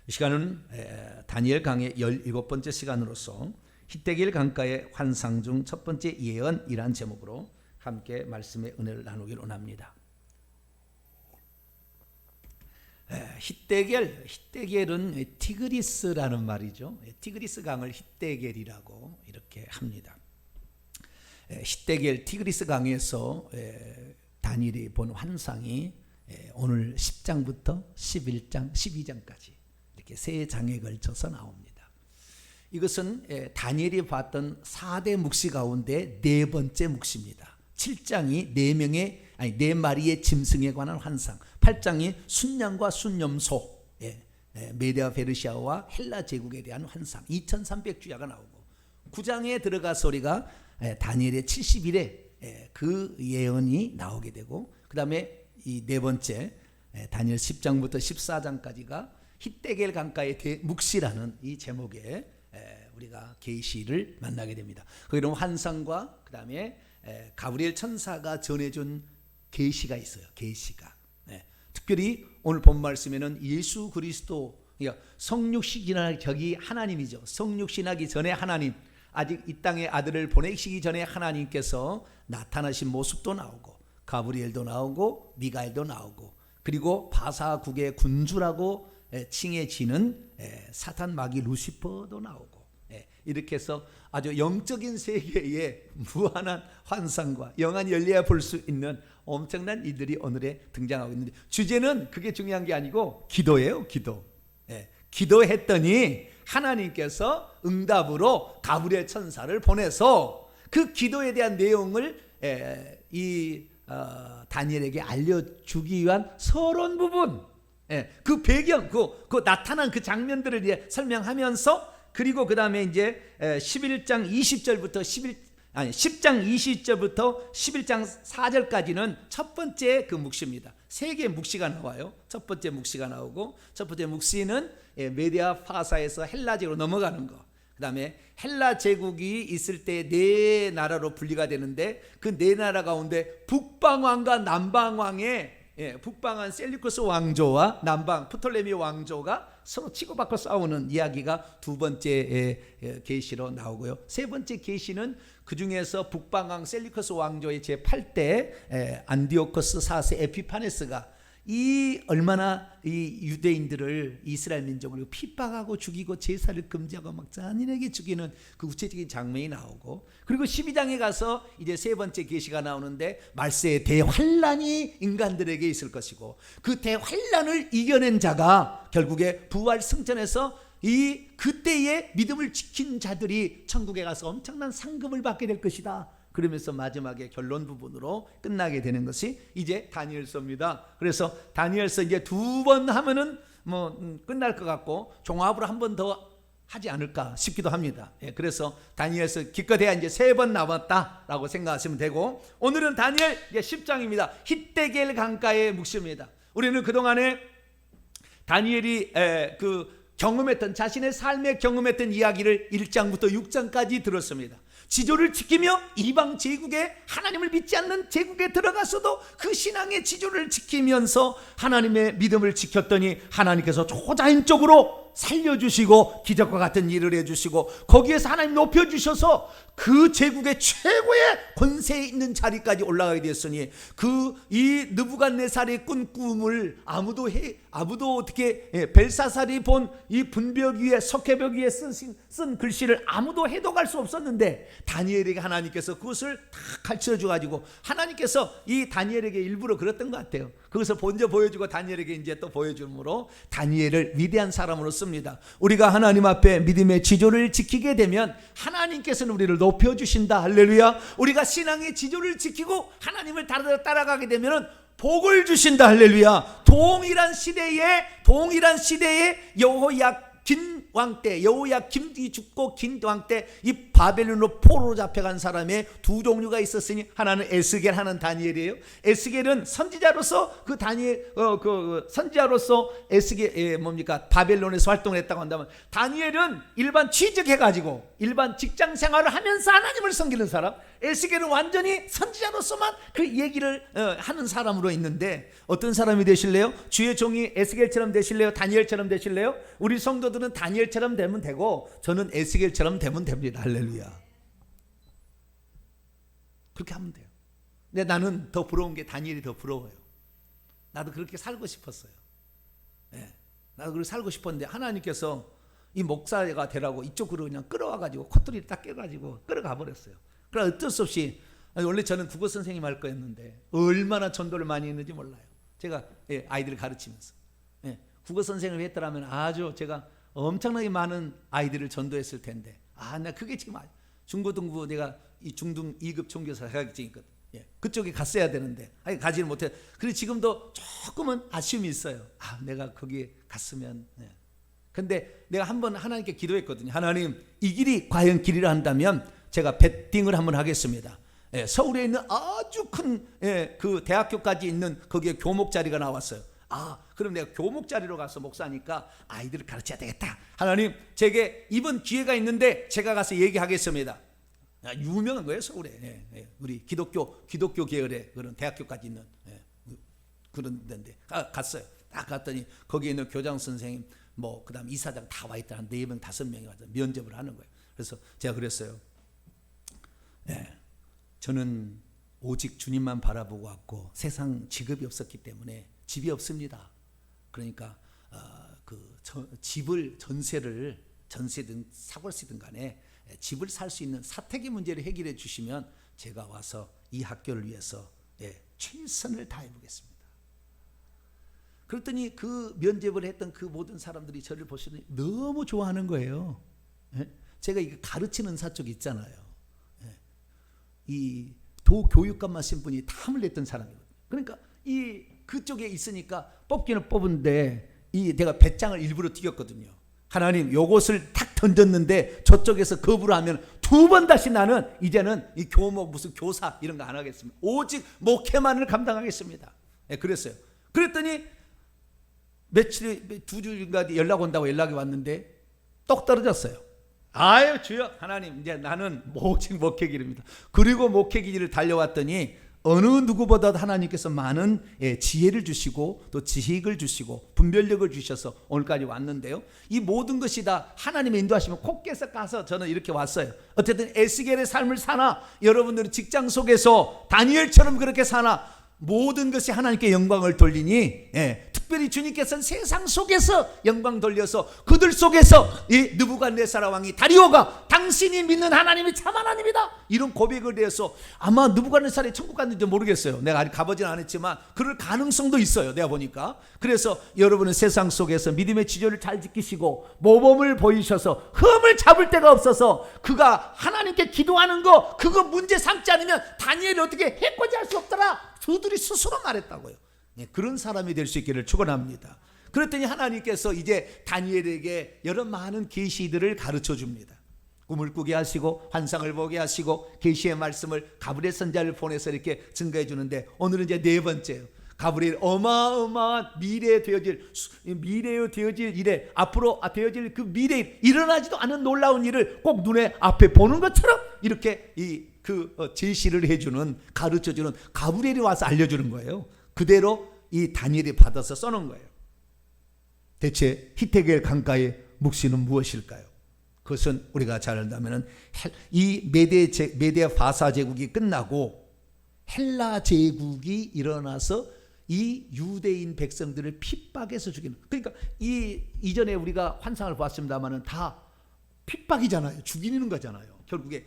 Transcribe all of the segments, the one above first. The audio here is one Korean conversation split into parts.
이 시간은 다니엘 강의 17번째 시간으로서 히데길 강가의 환상 중 첫 번째 예언이란 제목으로 함께 말씀의 은혜를 나누기를 원합니다. 히데겔은 티그리스라는 말이죠. 티그리스 강을 히데겔이라고 이렇게 합니다. 히데겔 티그리스 강에서 다니엘이 본 환상이 오늘 10장부터 11장, 12장까지 이렇게 세 장에 걸쳐서 나옵니다. 이것은 다니엘이 봤던 4대 묵시 가운데 네 번째 묵시입니다. 7장이 네 마리의 짐승에 관한 환상, 8장이 순양과 순염소, 메디아 페르시아와 헬라 제국에 대한 환상 2300주야가 나오고, 9장에 들어가서 우리가 다니엘의 70일에 그 예언이 나오게 되고, 그 다음에 이 네 번째 다니엘 10장부터 14장까지가 히데겔 강가의 묵시라는 이 제목에 우리가 계시를 만나게 됩니다. 거기는 환상과 그 다음에 가브리엘 천사가 전해준 계시가 있어요. 계시가. 특별히 오늘 본 말씀에는 예수 그리스도, 성육신하기 저기 하나님이죠. 성육신하기 전에 하나님, 아직 이 땅에 아들을 보내시기 전에 하나님께서 나타나신 모습도 나오고, 가브리엘도 나오고 미가엘도 나오고, 그리고 바사국의 군주라고 칭해지는 사탄 마귀 루시퍼도 나오고, 이렇게 해서 아주 영적인 세계에 무한한 환상과 영안이 열려야 볼 수 있는 엄청난 이들이 오늘에 등장하고 있는데, 주제는 그게 중요한 게 아니고 기도예요. 기도. 기도했더니 하나님께서 응답으로 가브리엘 천사를 보내서 그 기도에 대한 내용을 다니엘에게 알려주기 위한 서론 부분, 그 배경, 그 나타난 그 장면들을 이제 설명하면서, 그리고 그 다음에 이제 11장 20절부터 10장 20절부터 11장 4절까지는 첫 번째 그 묵시입니다. 세 개의 묵시가 나와요. 첫 번째 묵시가 나오고, 첫 번째 묵시는 메디아 파사에서 헬라 제국으로 넘어가는 거. 그 다음에 헬라 제국이 있을 때 네 나라로 분리가 되는데, 그 네 나라 가운데 북방왕과 남방왕의, 북방은 셀리쿠스 왕조와 남방 프톨레미 왕조가 서로 치고받고 싸우는 이야기가 두 번째 계시로 나오고요. 세 번째 계시는 그 중에서 북방왕 셀리쿠스 왕조의 제8대 안디오코스 4세 에피파네스가 얼마나 이 유대인들을, 이스라엘 민족을 핍박하고 죽이고 제사를 금지하고 막 잔인하게 죽이는 그 구체적인 장면이 나오고, 그리고 12장에 가서 이제 세 번째 계시가 나오는데, 말세의 대환란이 인간들에게 있을 것이고, 그 대환란을 이겨낸 자가 결국에 부활 승천해서 그때의 믿음을 지킨 자들이 천국에 가서 엄청난 상급을 받게 될 것이다. 그러면서 마지막에 결론 부분으로 끝나게 되는 것이 이제 다니엘서입니다. 그래서 다니엘서 이제 두 번 하면은 끝날 것 같고, 종합으로 한 번 더 하지 않을까 싶기도 합니다. 그래서 다니엘서 기껏해야 이제 3번 남았다라고 생각하시면 되고, 오늘은 다니엘 10장입니다. 히데겔 강가의 묵시입니다. 우리는 그동안에 다니엘이 경험했던, 자신의 삶에 경험했던 이야기를 1장부터 6장까지 들었습니다. 지조를 지키며 이방 제국에, 하나님을 믿지 않는 제국에 들어가서도 그 신앙의 지조를 지키면서 하나님의 믿음을 지켰더니 하나님께서 초자연적으로 살려주시고 기적과 같은 일을 해주시고, 거기에서 하나님 높여주셔서 그 제국의 최고의 권세에 있는 자리까지 올라가게 되었으니, 이 느부갓네살의 꾼 꿈을 아무도 어떻게 벨사살이 본 이 분벽 위에, 석회벽 위에 쓴 글씨를 아무도 해독할 수 없었는데, 다니엘에게 하나님께서 그것을 다 가르쳐 줘가지고, 하나님께서 이 다니엘에게 일부러 그랬던 것 같아요. 그것을 먼저 보여주고 다니엘에게 이제 또 보여줌으로 다니엘을 위대한 사람으로 씁니다. 우리가 하나님 앞에 믿음의 지조를 지키게 되면 하나님께서는 우리를 높여주신다. 할렐루야. 우리가 신앙의 지조를 지키고 하나님을 따라가게 되면 복을 주신다. 할렐루야. 동일한 시대에 긴 왕 때, 여호야김이 죽고 긴 왕 때 이 바벨론으로 포로로 잡혀간 사람의 두 종류가 있었으니 하나는 에스겔, 하나는 다니엘이에요. 에스겔은 선지자로서 그 다니엘 선지자로서 에스겔 바벨론에서 활동을 했다고 한다면, 다니엘은 일반 취직해가지고 일반 직장 생활을 하면서 하나님을 섬기는 사람, 에스겔은 완전히 선지자로서만 그 얘기를 하는 사람으로 있는데, 어떤 사람이 되실래요? 주의 종이 에스겔처럼 되실래요? 다니엘처럼 되실래요? 우리 성도들은 다니엘처럼 되면 되고, 저는 에스겔처럼 되면 됩니다. 할렐루야. 그렇게 하면 돼요. 근데 나는 더 부러운 게 다니엘이 더 부러워요. 나도 그렇게 살고 싶었어요. 네, 나도 그렇게 살고 싶었는데 하나님께서 이 목사가 되라고 이쪽으로 그냥 끌어와가지고 콧소리를 딱 깨가지고 끌어가 버렸어요. 그래서 어쩔 수 없이, 원래 저는 국어 선생님 할 거였는데 얼마나 전도를 많이 했는지 몰라요. 제가 아이들을 가르치면서 국어 선생님을 했더라면 아주 제가 엄청나게 많은 아이들을 전도했을 텐데, 나 그게 지금 중고등부 내가 이 중등 2급 종교사 자격증이거든. 그쪽에 갔어야 되는데 가지를 못해. 그래서 지금도 조금은 아쉬움이 있어요. 내가 거기에 갔으면. 근데 내가 한번 하나님께 기도했거든요. 하나님, 이 길이 과연 길이라 한다면 제가 베팅을 한번 하겠습니다. 서울에 있는 아주 큰 그 대학교까지 있는 거기에 교목 자리가 나왔어요. 그럼 내가 교목 자리로 가서 목사니까 아이들을 가르쳐야 되겠다. 하나님, 제게 이번 기회가 있는데 제가 가서 얘기하겠습니다. 유명한 거예요, 서울에. 우리 기독교 계열의 그런 대학교까지 있는 그런 데인데 갔어요. 딱 갔더니 거기에 있는 교장 선생님, 그다음 이사장 다 와 있다. 한 4명, 5명이 와서 면접을 하는 거예요. 그래서 제가 그랬어요. 저는 오직 주님만 바라보고 왔고 세상 직업이 없었기 때문에 집이 없습니다. 그러니까 집을 전세든 사골세든 간에 집을 살 수 있는 사택의 문제를 해결해 주시면 제가 와서 이 학교를 위해서 최선을 다해 보겠습니다. 그랬더니 그 면접을 했던 그 모든 사람들이 저를 보시더니 너무 좋아하는 거예요. 제가 이거 가르치는 사 쪽 있잖아요. 이 도교육감 마신 분이 탐을 냈던 사람이거든요. 그러니까 그쪽에 있으니까 뽑기는 뽑은데 내가 배짱을 일부러 튀겼거든요. 하나님, 요것을 탁 던졌는데 저쪽에서 거부를 하면 2번 다시 나는 이제는 이 교목 무슨 교사 이런 거 안 하겠습니다. 오직 목회만을 감당하겠습니다. 그랬어요. 그랬더니 며칠 2주인가 연락 온다고 연락이 왔는데 똑 떨어졌어요. 아유 주여, 하나님, 이제 나는 오직 목회길입니다. 그리고 목회길을 달려왔더니 어느 누구보다도 하나님께서 많은 지혜를 주시고 또 지식을 주시고 분별력을 주셔서 오늘까지 왔는데요. 이 모든 것이 다 하나님의 인도하시면 콧께서 가서 저는 이렇게 왔어요. 어쨌든 에스겔의 삶을 사나, 여러분들은 직장 속에서 다니엘처럼 그렇게 사나, 모든 것이 하나님께 영광을 돌리니 특별히 주님께서는 세상 속에서 영광 돌려서 그들 속에서 이 느부갓네살 왕이 다리오가 당신이 믿는 하나님이 참 하나님이다 이런 고백을 해서 아마 느부갓네살이 천국 갔는지 모르겠어요. 내가 아직 가보지는 않았지만 그럴 가능성도 있어요, 내가 보니까. 그래서 여러분은 세상 속에서 믿음의 지조를 잘 지키시고 모범을 보이셔서 흠을 잡을 데가 없어서 그가 하나님께 기도하는 거 그거 문제 삼지 않으면 다니엘이 어떻게 해코지 할 수 없더라, 저들이 스스로 말했다고요. 그런 사람이 될 수 있기를 축원합니다. 그랬더니 하나님께서 이제 다니엘에게 여러 많은 계시들을 가르쳐 줍니다. 꿈을 꾸게 하시고 환상을 보게 하시고 계시의 말씀을 가브리엘 선지자를 보내서 이렇게 증거해 주는데, 오늘은 이제 4번째예요. 가브리엘 어마어마한 미래에 되어질 일에 앞으로 되어질 그 미래에 일어나지도 않은 놀라운 일을 꼭 눈에 앞에 보는 것처럼 이렇게 제시를 해주는, 가르쳐주는 가브리엘이 와서 알려주는 거예요. 그대로 이 다니엘이 받아서 써놓은 거예요. 대체 히데겔 강가의 묵시는 무엇일까요? 그것은 우리가 잘 안다면 이 메데 바사 제국이 끝나고 헬라 제국이 일어나서 이 유대인 백성들을 핍박해서 죽이는, 그러니까 이전에 우리가 환상을 봤습니다마는 다 핍박이잖아요. 죽이는 거잖아요. 결국에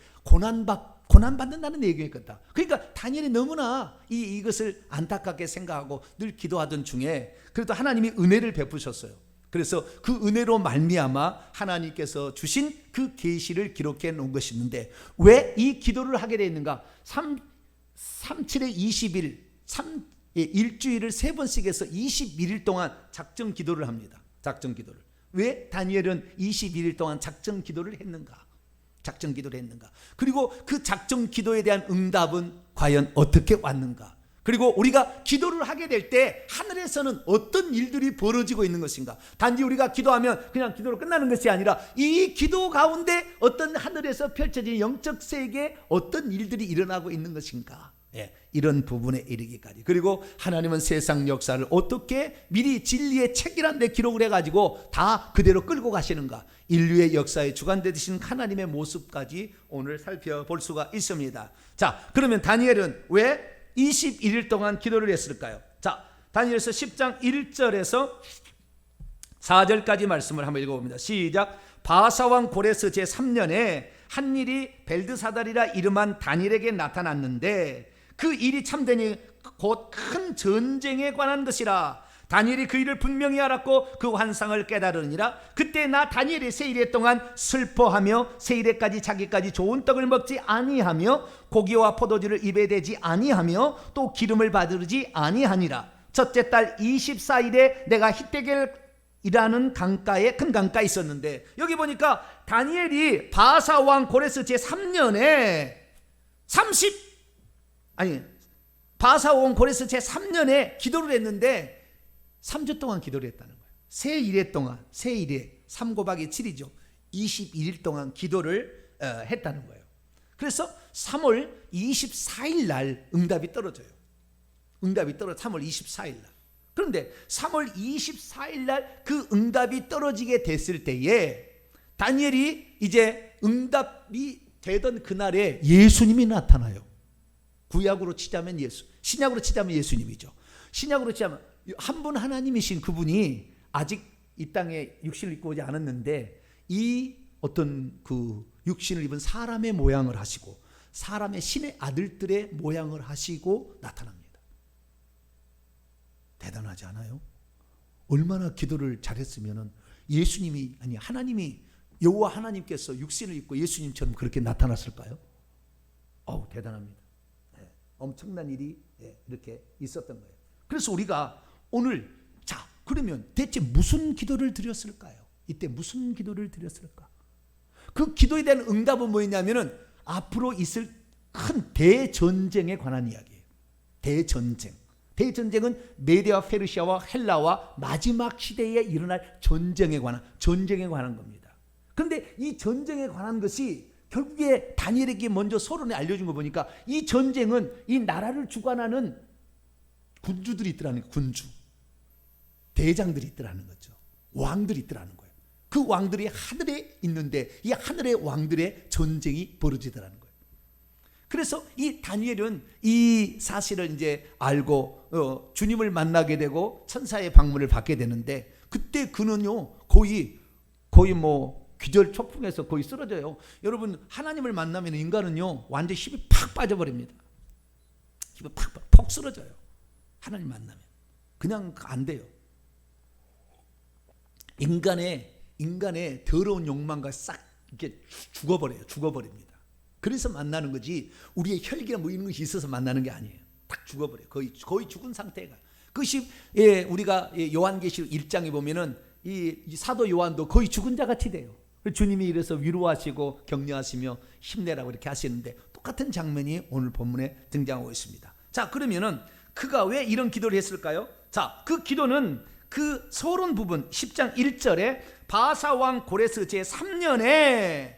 고난받는다는 얘기일 거다. 그러니까 다니엘이 너무나 이것을 안타깝게 생각하고 늘 기도하던 중에 그래도 하나님이 은혜를 베푸셨어요. 그래서 그 은혜로 말미암아 하나님께서 주신 그 계시를 기록해 놓은 것이 있는데, 왜 이 기도를 하게 되었는가? 37에 20일 일주일을 3번씩 해서 21일 동안 작정 기도를 합니다. 작정 기도를. 왜 다니엘은 21일 동안 작정 기도를 했는가? 작정 기도를 했는가? 그리고 그 작정 기도에 대한 응답은 과연 어떻게 왔는가? 그리고 우리가 기도를 하게 될 때 하늘에서는 어떤 일들이 벌어지고 있는 것인가? 단지 우리가 기도하면 그냥 기도로 끝나는 것이 아니라 이 기도 가운데 어떤 하늘에서 펼쳐진 영적 세계에 어떤 일들이 일어나고 있는 것인가? 이런 부분에 이르기까지. 그리고 하나님은 세상 역사를 어떻게 미리 진리의 책이란 데 기록을 해가지고 다 그대로 끌고 가시는가? 인류의 역사에 주관되신 하나님의 모습까지 오늘 살펴볼 수가 있습니다. 자, 그러면 다니엘은 왜 21일 동안 기도를 했을까요? 자, 다니엘서 10장 1절에서 4절까지 말씀을 한번 읽어봅니다. 시작. 바사왕 고레스 제3년에 한 일이 벨드사달이라 이름한 다니엘에게 나타났는데 그 일이 참되니 곧 큰 전쟁에 관한 것이라. 다니엘이 그 일을 분명히 알았고 그 환상을 깨달으니라. 그때 나 다니엘이 세 일에 동안 슬퍼하며 세 일에까지 자기까지 좋은 떡을 먹지 아니하며 고기와 포도주를 입에 대지 아니하며 또 기름을 바르지 아니하니라. 첫째 달 24일에 내가 히데겔이라는 강가에 큰 강가에 있었는데, 여기 보니까 다니엘이 바사왕 고레스 제3년에 바사왕 고레스 제3년에 기도를 했는데 3주 동안 기도를 했다는 거예요. 세 일에 동안, 세 일에 3 곱하기 7이죠. 21일 동안 기도를 했다는 거예요. 그래서 3월 24일 날 응답이 떨어져요. 응답이 떨어져 3월 24일 날. 그런데 3월 24일 날 그 응답이 떨어지게 됐을 때에 다니엘이 이제 응답이 되던 그날에 예수님이 나타나요. 구약으로 치자면 예수, 신약으로 치자면 예수님이죠. 신약으로 치자면 한 분 하나님이신 그분이 아직 이 땅에 육신을 입고 오지 않았는데 이 어떤 그 육신을 입은 사람의 모양을 하시고 사람의 신의 아들들의 모양을 하시고 나타납니다. 대단하지 않아요? 얼마나 기도를 잘했으면 예수님이, 아니 하나님이, 여호와 하나님께서 육신을 입고 예수님처럼 그렇게 나타났을까요? 대단합니다. 엄청난 일이 이렇게 있었던 거예요. 그래서 우리가 오늘, 자, 그러면 대체 무슨 기도를 드렸을까요? 이때 무슨 기도를 드렸을까? 그 기도에 대한 응답은 뭐였냐면은 앞으로 있을 큰 대전쟁에 관한 이야기예요. 대전쟁. 대전쟁은 메디와 페르시아와 헬라와 마지막 시대에 일어날 전쟁에 관한 겁니다. 그런데 이 전쟁에 관한 것이 결국에 다니엘에게 먼저 서론에 알려준 거 보니까 이 전쟁은 이 나라를 주관하는 군주들이 있더라는 거예요. 군주. 대장들이 있더라는 거죠. 왕들이 있더라는 거예요. 그 왕들이 하늘에 있는데 이 하늘의 왕들의 전쟁이 벌어지더라는 거예요. 그래서 이 다니엘은 이 사실을 이제 알고 주님을 만나게 되고 천사의 방문을 받게 되는데, 그때 그는요 거의 뭐 기절 초풍에서 거의 쓰러져요. 여러분, 하나님을 만나면 인간은요 완전 힘이 팍 빠져버립니다. 힘이 팍 쓰러져요. 하나님 만나면 그냥 안 돼요. 인간의 더러운 욕망과 싹 이렇게 죽어버립니다. 그래서 만나는 거지 우리의 혈기나 뭐 이런 것이 있어서 만나는 게 아니에요. 딱 죽어버려요. 거의 죽은 상태가. 그것이 우리가 요한계시록 1장에 보면은 이 사도 요한도 거의 죽은 자 같이 돼요. 주님이 이래서 위로하시고 격려하시며 힘내라고 이렇게 하시는데 똑같은 장면이 오늘 본문에 등장하고 있습니다. 자, 그러면은 그가 왜 이런 기도를 했을까요? 자, 그 기도는 그 서론 부분 10장 1절에 바사왕 고레스 제3년에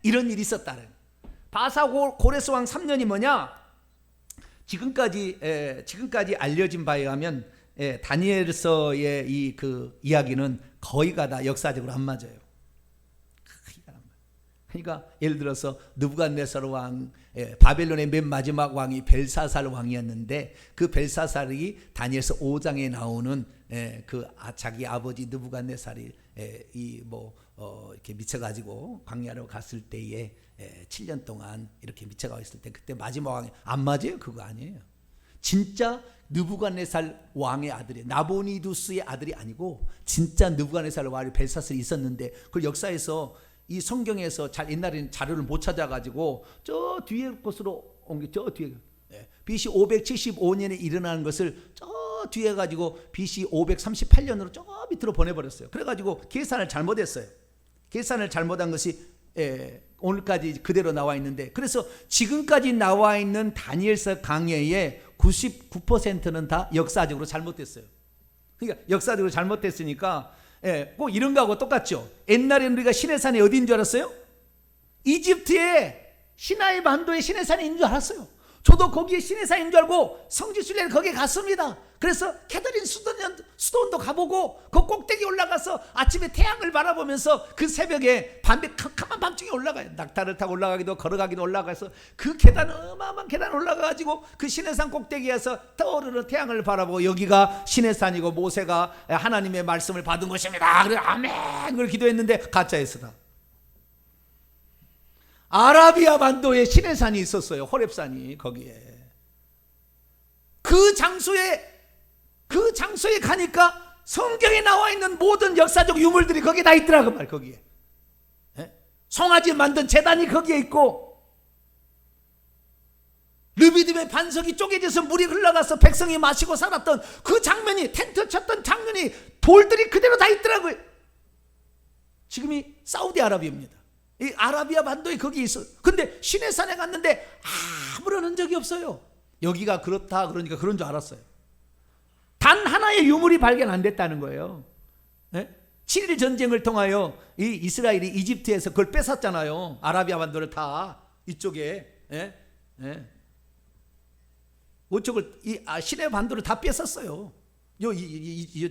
이런 일이 있었다는. 고레스 왕 3년이 뭐냐? 지금까지 알려진 바에 의하면 다니엘서의 이 그 이야기는 거의가 다 역사적으로 안 맞아요. 그러니까 예를 들어서 느부갓네살 왕, 바벨론의 맨 마지막 왕이 벨사살 왕이었는데 그 벨사살이 다니엘서 5장에 나오는 자기 아버지 느부갓네살이 이렇게 미쳐가지고 광야로 갔을 때에 7년 동안 이렇게 미쳐가 있을 때 그때 마지막 왕이 안 맞아요? 그거 아니에요. 진짜 느부갓네살 왕의 아들이 나보니두스의 아들이 아니고 진짜 느부갓네살 왕이 벨사살이 있었는데 그걸 역사에서 이 성경에서 옛날에는 자료를 못 찾아가지고 저 뒤에 곳으로 옮겨, 저 뒤에 BC 575년에 일어나는 것을 저 뒤에 가지고 BC 538년으로 저 밑으로 보내버렸어요. 그래가지고 계산을 잘못했어요. 계산을 잘못한 것이 오늘까지 그대로 나와 있는데, 그래서 지금까지 나와 있는 다니엘서 강해의 99%는 다 역사적으로 잘못됐어요. 그러니까 역사적으로 잘못됐으니까 꼭 이런 거하고 똑같죠. 옛날에 우리가 시내산이 어디인 줄 알았어요? 이집트의 시나이 반도의 시내산인 줄 알았어요. 저도 거기에 시내산인 줄 알고 성지순례를 거기에 갔습니다. 그래서 캐더린 수도원도 가보고 그 꼭대기 올라가서 아침에 태양을 바라보면서 그 새벽에 캄캄한 밤중에 올라가요. 낙타를 타고 올라가기도 걸어가기도 올라가서 그 계단, 어마어마한 계단 올라가가지고 그 시내산 꼭대기에서 떠오르는 태양을 바라보고 여기가 시내산이고 모세가 하나님의 말씀을 받은 곳입니다. 그래 아멘 그걸 기도했는데 가짜였으나 아라비아 반도에 시내산이 있었어요. 호렙산이. 거기에 그 장소에 가니까 성경에 나와 있는 모든 역사적 유물들이 거기에 다 있더라고 말. 거기에 송아지 만든 제단이 거기에 있고, 르비딤의 반석이 쪼개져서 물이 흘러가서 백성이 마시고 살았던 그 장면이, 텐트 쳤던 장면이, 돌들이 그대로 다 있더라고요. 지금이 사우디아라비아입니다. 이 아라비아 반도에 거기 있어. 근데 시내산에 갔는데 아무런 흔적이 없어요. 여기가 그렇다 그러니까 그런 줄 알았어요. 단 하나의 유물이 발견 안 됐다는 거예요. 7일 전쟁을 통하여 이 이스라엘이 이집트에서 그걸 뺏었잖아요. 아라비아 반도를 다 이쪽에 이쪽을 시내 반도를 다 뺏었어요.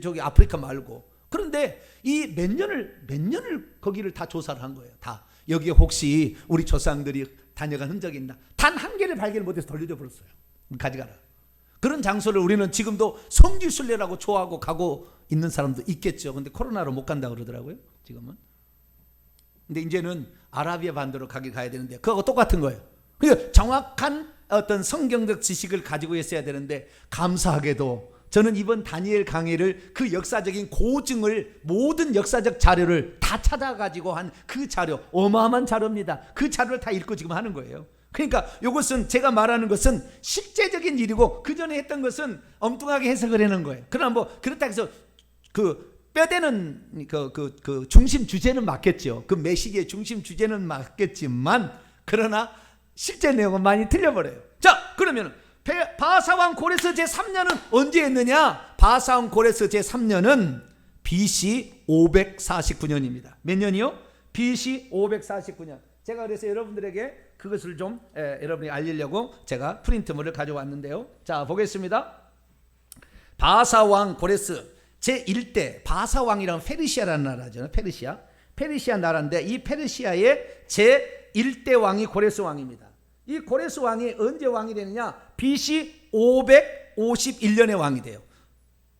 저기 아프리카 말고. 그런데 이 몇 년을 거기를 다 조사를 한 거예요. 다 여기에 혹시 우리 조상들이 다녀간 흔적이 있나? 단 한 개를 발견 못해서 돌려줘 버렸어요. 가져가라. 그런 장소를 우리는 지금도 성지순례라고 좋아하고 가고 있는 사람도 있겠죠. 근데 코로나로 못 간다고 그러더라고요. 지금은. 근데 이제는 아라비아 반도로 가야 되는데 그거하고 똑같은 거예요. 그러니까 정확한 어떤 성경적 지식을 가지고 있어야 되는데, 감사하게도 저는 이번 다니엘 강의를 그 역사적인 고증을, 모든 역사적 자료를 다 찾아가지고 한 그 자료, 어마어마한 자료입니다. 그 자료를 다 읽고 지금 하는 거예요. 그러니까 이것은, 제가 말하는 것은 실제적인 일이고 그 전에 했던 것은 엉뚱하게 해석을 해놓은 거예요. 그러나 뭐 그렇다 해서 그 뼈대는 그 중심 주제는 맞겠죠. 그 메시지의 중심 주제는 맞겠지만, 그러나 실제 내용은 많이 틀려버려요. 자, 그러면 바사왕 고레스 제3년은 언제 했느냐? 바사왕 고레스 제3년은 BC 549년입니다. 몇 년이요? BC 549년. 제가 그래서 여러분들에게 그것을 좀 여러분이 알리려고 제가 프린트물을 가져왔는데요. 자, 보겠습니다. 바사왕 고레스 제1대, 바사왕이라는 페르시아라는 나라죠. 페르시아 나라인데, 이 페르시아의 제1대 왕이 고레스 왕입니다. 이 고레스 왕이 언제 왕이 되느냐? BC 551년에 왕이 돼요.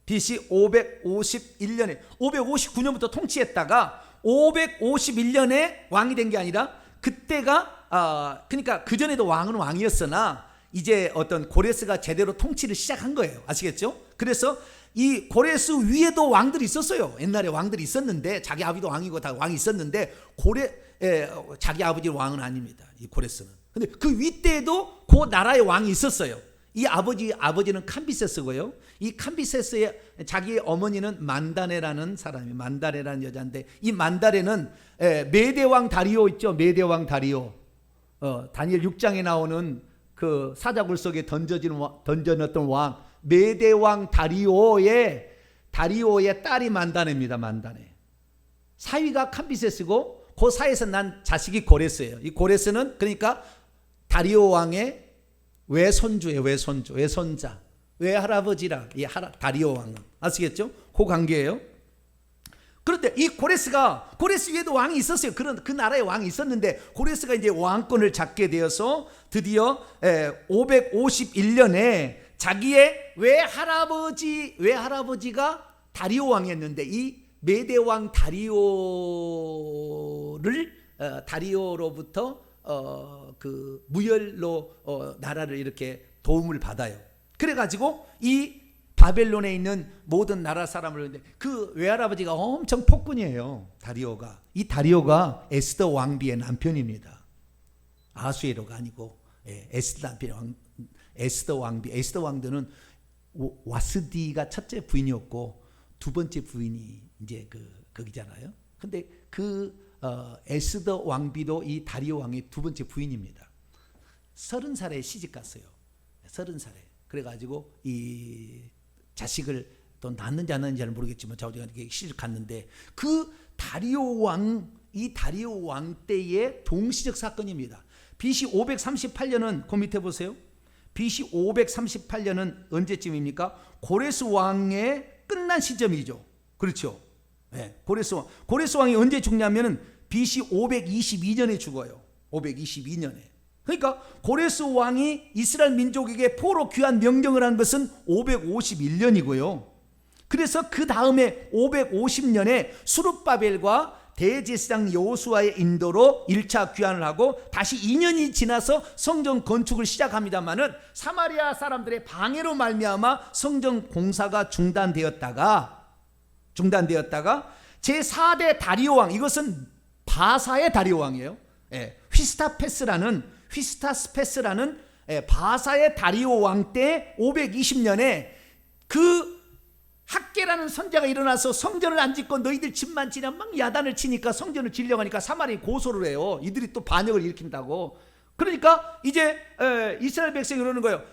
BC 551년에 559년부터 통치했다가 551년에 왕이 된 게 아니라, 그때가 그러니까 그 전에도 왕은 왕이었으나 이제 어떤 고레스가 제대로 통치를 시작한 거예요. 아시겠죠? 그래서 이 고레스 위에도 왕들이 있었어요. 옛날에 왕들이 있었는데, 자기 아버지도 왕이고 다 왕이 있었는데, 자기 아버지 왕은 아닙니다. 이 고레스는. 근데 그 윗대에도 그 나라의 왕이 있었어요. 이 아버지는 캄비세스고요. 이 캄비세스의 자기 어머니는 만다네라는 사람이, 만다네라는 여자인데, 이 만다네는 메대왕 다리오 있죠. 메대왕 다리오. 다니엘 6장에 나오는 그 사자굴 속에 던져넣었던 왕, 메대왕 다리오의 딸이 만다네입니다. 만다네. 사위가 캄비세스고 그 사이에서 난 자식이 고레스예요. 이 고레스는 그러니까 다리오 왕의 외손주예요. 외손자, 외할아버지라. 이 다리오 왕은 아시겠죠? 그 관계예요. 그런데 이 고레스 위에도 왕이 있었어요. 그 나라에 왕이 있었는데, 고레스가 이제 왕권을 잡게 되어서 드디어 551년에 자기의 외할아버지가 다리오 왕이었는데, 이 메대왕 다리오로부터 그 무열로 나라를 이렇게 도움을 받아요. 그래가지고 이 바벨론에 있는 모든 나라 사람을, 근데 그 외할아버지가 엄청 폭군이에요. 다리오가. 이 다리오가 에스더 왕비의 남편입니다. 아수에로가 아니고 에스더 왕비. 에스더 왕비는 와스디가 첫째 부인이었고 두 번째 부인이 이제 거기잖아요. 근데 에스더 왕비도 이 다리오 왕의 두 번째 부인입니다. 30살에 시집 갔어요. 30살에. 그래가지고 이 자식을 또 낳는지 안 낳는지 잘 모르겠지만 자우지간 시집 갔는데 그 다리오 왕 때의 동시적 사건입니다. BC 538년은 그 밑에 보세요. BC 538년은 언제쯤입니까? 고레스 왕의 끝난 시점이죠. 그렇죠. 네, 고레스 왕이 언제 죽냐면은 BC 522년에 죽어요. 522년에. 그러니까 고레스 왕이 이스라엘 민족에게 포로 귀환 명령을 한 것은 551년이고요. 그래서 그 다음에 550년에 수룹바벨과 대제사장 여호수아의 인도로 1차 귀환을 하고 다시 2년이 지나서 성전 건축을 시작합니다마는 사마리아 사람들의 방해로 말미암아 성전 공사가 중단되었다가 제4대 다리오 왕, 이것은 바사의 다리오 왕이에요. 휘스타스페스라는 바사의 다리오 왕 때 520년에 그 학계라는 선자가 일어나서 성전을 안 짓고 너희들 집만 지냐 막 야단을 치니까 성전을 지려고 하니까 사마리아에 고소를 해요. 이들이 또 반역을 일으킨다고. 그러니까 이제 이스라엘 백성이 그러는 거예요.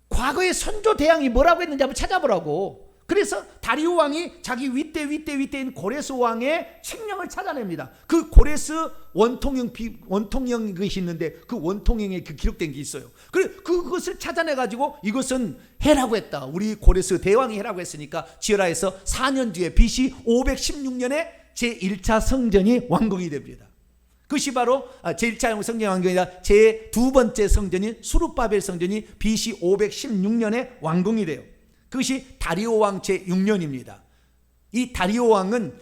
과거의 선조 대왕이 뭐라고 했는지 한번 찾아보라고. 그래서 다리오 왕이 자기 윗대인 고레스 왕의 책령을 찾아냅니다. 그 고레스 원통형 것이 있는데 그 원통형에 기록된 게 있어요. 그것을 찾아내가지고 이것은 해라고 했다. 우리 고레스 대왕이 해라고 했으니까 지어라 해서 4년 뒤에 BC 516년에 제1차 성전이 완공이 됩니다. 그것이 바로 제1차 성전이 완공이다. 제2번째 성전인 수룹바벨 성전이 BC 516년에 완공이 돼요. 그것이 다리오 왕 제6년입니다. 이 다리오 왕은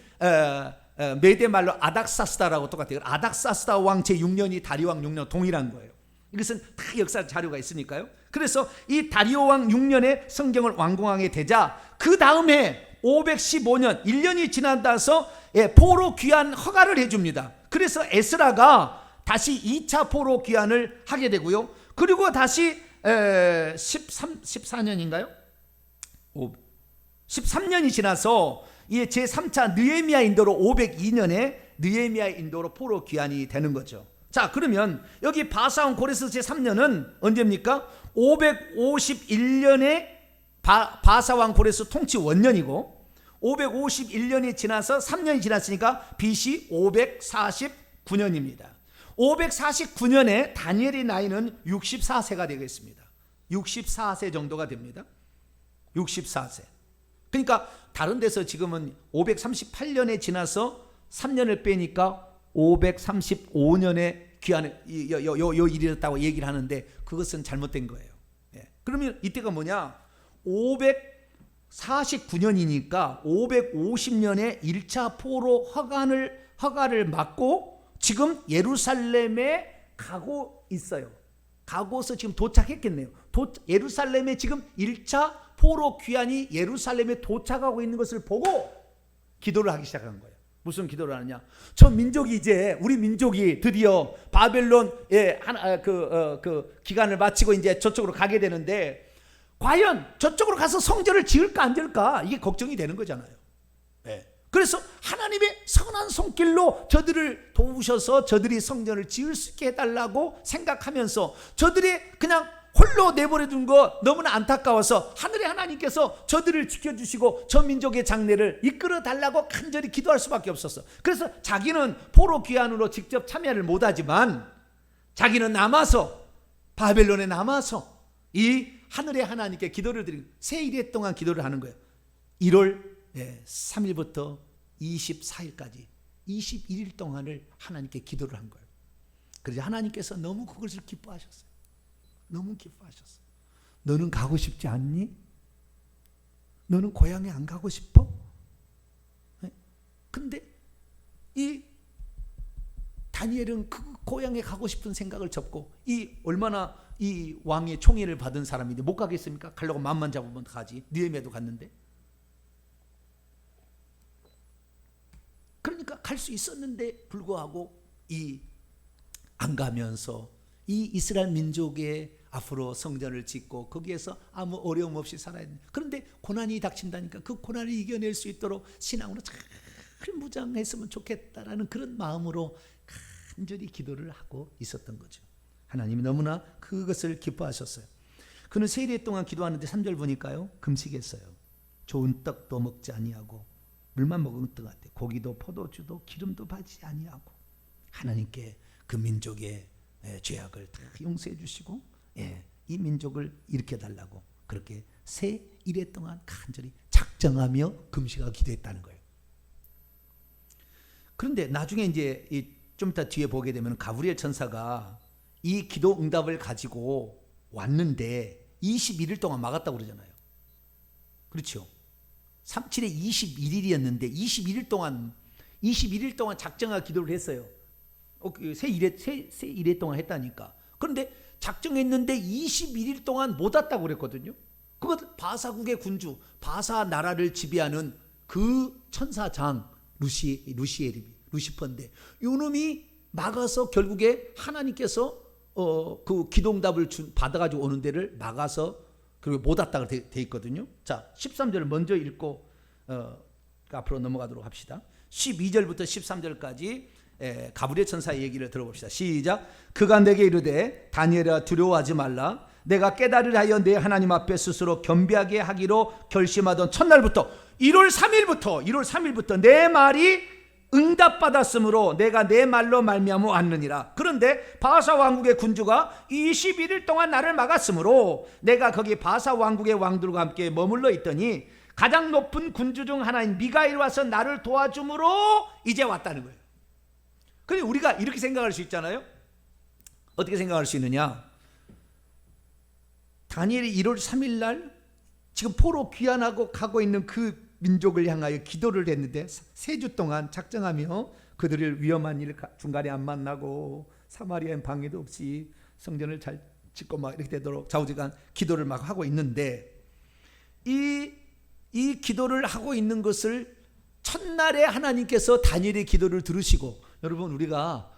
메대 말로 아닥사스다라고 똑같아요. 아닥사스다 왕 제6년이 다리오 왕 6년 동일한 거예요. 이것은 다 역사 자료가 있으니까요. 그래서 이 다리오 왕 6년에 성경을 완공하게 되자 그 다음에 515년 1년이 지나서 포로 귀환 허가를 해줍니다. 그래서 에스라가 다시 2차 포로 귀환을 하게 되고요. 그리고 다시 14년인가요? 13년이 지나서 제3차 느헤미야 인도로 502년에 느헤미야 인도로 포로 귀환이 되는 거죠. 자, 그러면 여기 바사왕 고레스 제3년은 언제입니까? 551년에 바사왕 고레스 통치 원년이고 551년이 지나서 3년이 지났으니까 BC 549년입니다. 549년에 다니엘의 나이는 64세가 되겠습니다. 64세 정도가 됩니다. 64세. 그러니까 다른 데서 지금은 538년에 지나서 3년을 빼니까 535년에 귀환을 요 일이 있었다고 얘기를 하는데 그것은 잘못된 거예요. 그러면 이때가 뭐냐? 549년이니까 550년에 1차 포로 허가를 받고 지금 예루살렘에 가고 있어요. 가고서 지금 도착했겠네요. 예루살렘에 지금 1차 포로 귀환이 예루살렘에 도착하고 있는 것을 보고 기도를 하기 시작한 거예요. 무슨 기도를 하느냐? 우리 민족이 드디어 바벨론의 기간을 마치고 이제 저쪽으로 가게 되는데 과연 저쪽으로 가서 성전을 지을까 안 지을까 이게 걱정이 되는 거잖아요. 그래서 하나님의 선한 손길로 저들을 도우셔서 저들이 성전을 지을 수 있게 해달라고 생각하면서 저들이 그냥 홀로 내버려 둔 거 너무나 안타까워서 하늘의 하나님께서 저들을 지켜주시고 저 민족의 장래를 이끌어 달라고 간절히 기도할 수밖에 없었어. 그래서 자기는 포로 귀환으로 직접 참여를 못하지만 자기는 남아서 바벨론에 남아서 이 하늘의 하나님께 기도를 드리고 세 일회 동안 기도를 하는 거예요. 1월 3일부터 24일까지 21일 동안을 하나님께 기도를 한 거예요. 그래서 하나님께서 너무 그것을 기뻐하셨어요. 너무 기뻐하셨어요. 너는 가고 싶지 않니? 너는 고향에 안 가고 싶어? 근데 이 다니엘은 그 고향에 가고 싶은 생각을 접고 얼마나 이 왕의 총애를 받은 사람인데 못 가겠습니까? 가려고 마음만 잡으면 가지. 느헤미야도 갔는데. 그러니까 갈 수 있었는데 불구하고 안 가면서 이 이스라엘 민족의 앞으로 성전을 짓고 거기에서 아무 어려움 없이 살아야 된다. 그런데 고난이 닥친다니까 그 고난을 이겨낼 수 있도록 신앙으로 잘 무장했으면 좋겠다라는 그런 마음으로 간절히 기도를 하고 있었던 거죠. 하나님이 너무나 그것을 기뻐하셨어요. 그는 세일 동안 기도하는데 3절 보니까요, 금식했어요. 좋은 떡도 먹지 아니하고 물만 먹은 떡 같아. 고기도 포도주도 기름도 바지 아니하고 하나님께 그 민족의 죄악을 다 용서해 주시고 이 민족을 일으켜 달라고 그렇게 세 일해 동안 간절히 작정하며 금식하고 기도했다는 거예요. 그런데 나중에 이제 좀 이따 뒤에 보게 되면 가브리엘 천사가 이 기도 응답을 가지고 왔는데 21일 동안 막았다고 그러잖아요. 그렇죠? 37에 21일이었는데 21일 동안 작정하고 기도를 했어요. 세 일회 동안 했다니까. 그런데 작정했는데 21일 동안 못 왔다고 그랬거든요. 그것 바사국의 군주, 바사 나라를 지배하는 그 천사장 루시퍼인데 요 놈이 막아서 결국에 하나님께서 그 기도응답을 받아가지고 오는 데를 막아서 그리고 못 왔다고 돼 있거든요. 자, 13절을 먼저 읽고 앞으로 넘어가도록 합시다. 12절부터 13절까지 가브리엘 천사의 얘기를 들어봅시다. 시작. 그가 내게 이르되 다니엘아 두려워하지 말라. 내가 깨달으려 하여 내 하나님 앞에 스스로 겸비하게 하기로 결심하던 첫날부터 1월 3일부터 내 말이 응답받았으므로 내가 내 말로 말미암아 왔느니라. 그런데 바사 왕국의 군주가 21일 동안 나를 막았으므로 내가 거기 바사 왕국의 왕들과 함께 머물러 있더니 가장 높은 군주 중 하나인 미가엘이 와서 나를 도와줌으로 이제 왔다는 거예요. 그런데 우리가 이렇게 생각할 수 있잖아요. 어떻게 생각할 수 있느냐? 다니엘이 1월 3일 날 지금 포로 귀환하고 가고 있는 그 민족을 향하여 기도를 했는데 3주 동안 작정하며 그들을 위험한 일 중간에 안 만나고 사마리아엔 방해도 없이 성전을 잘 짓고 막 이렇게 되도록 좌우지간 기도를 막 하고 있는데 이 기도를 하고 있는 것을 첫날에 하나님께서 다니엘의 기도를 들으시고, 여러분 우리가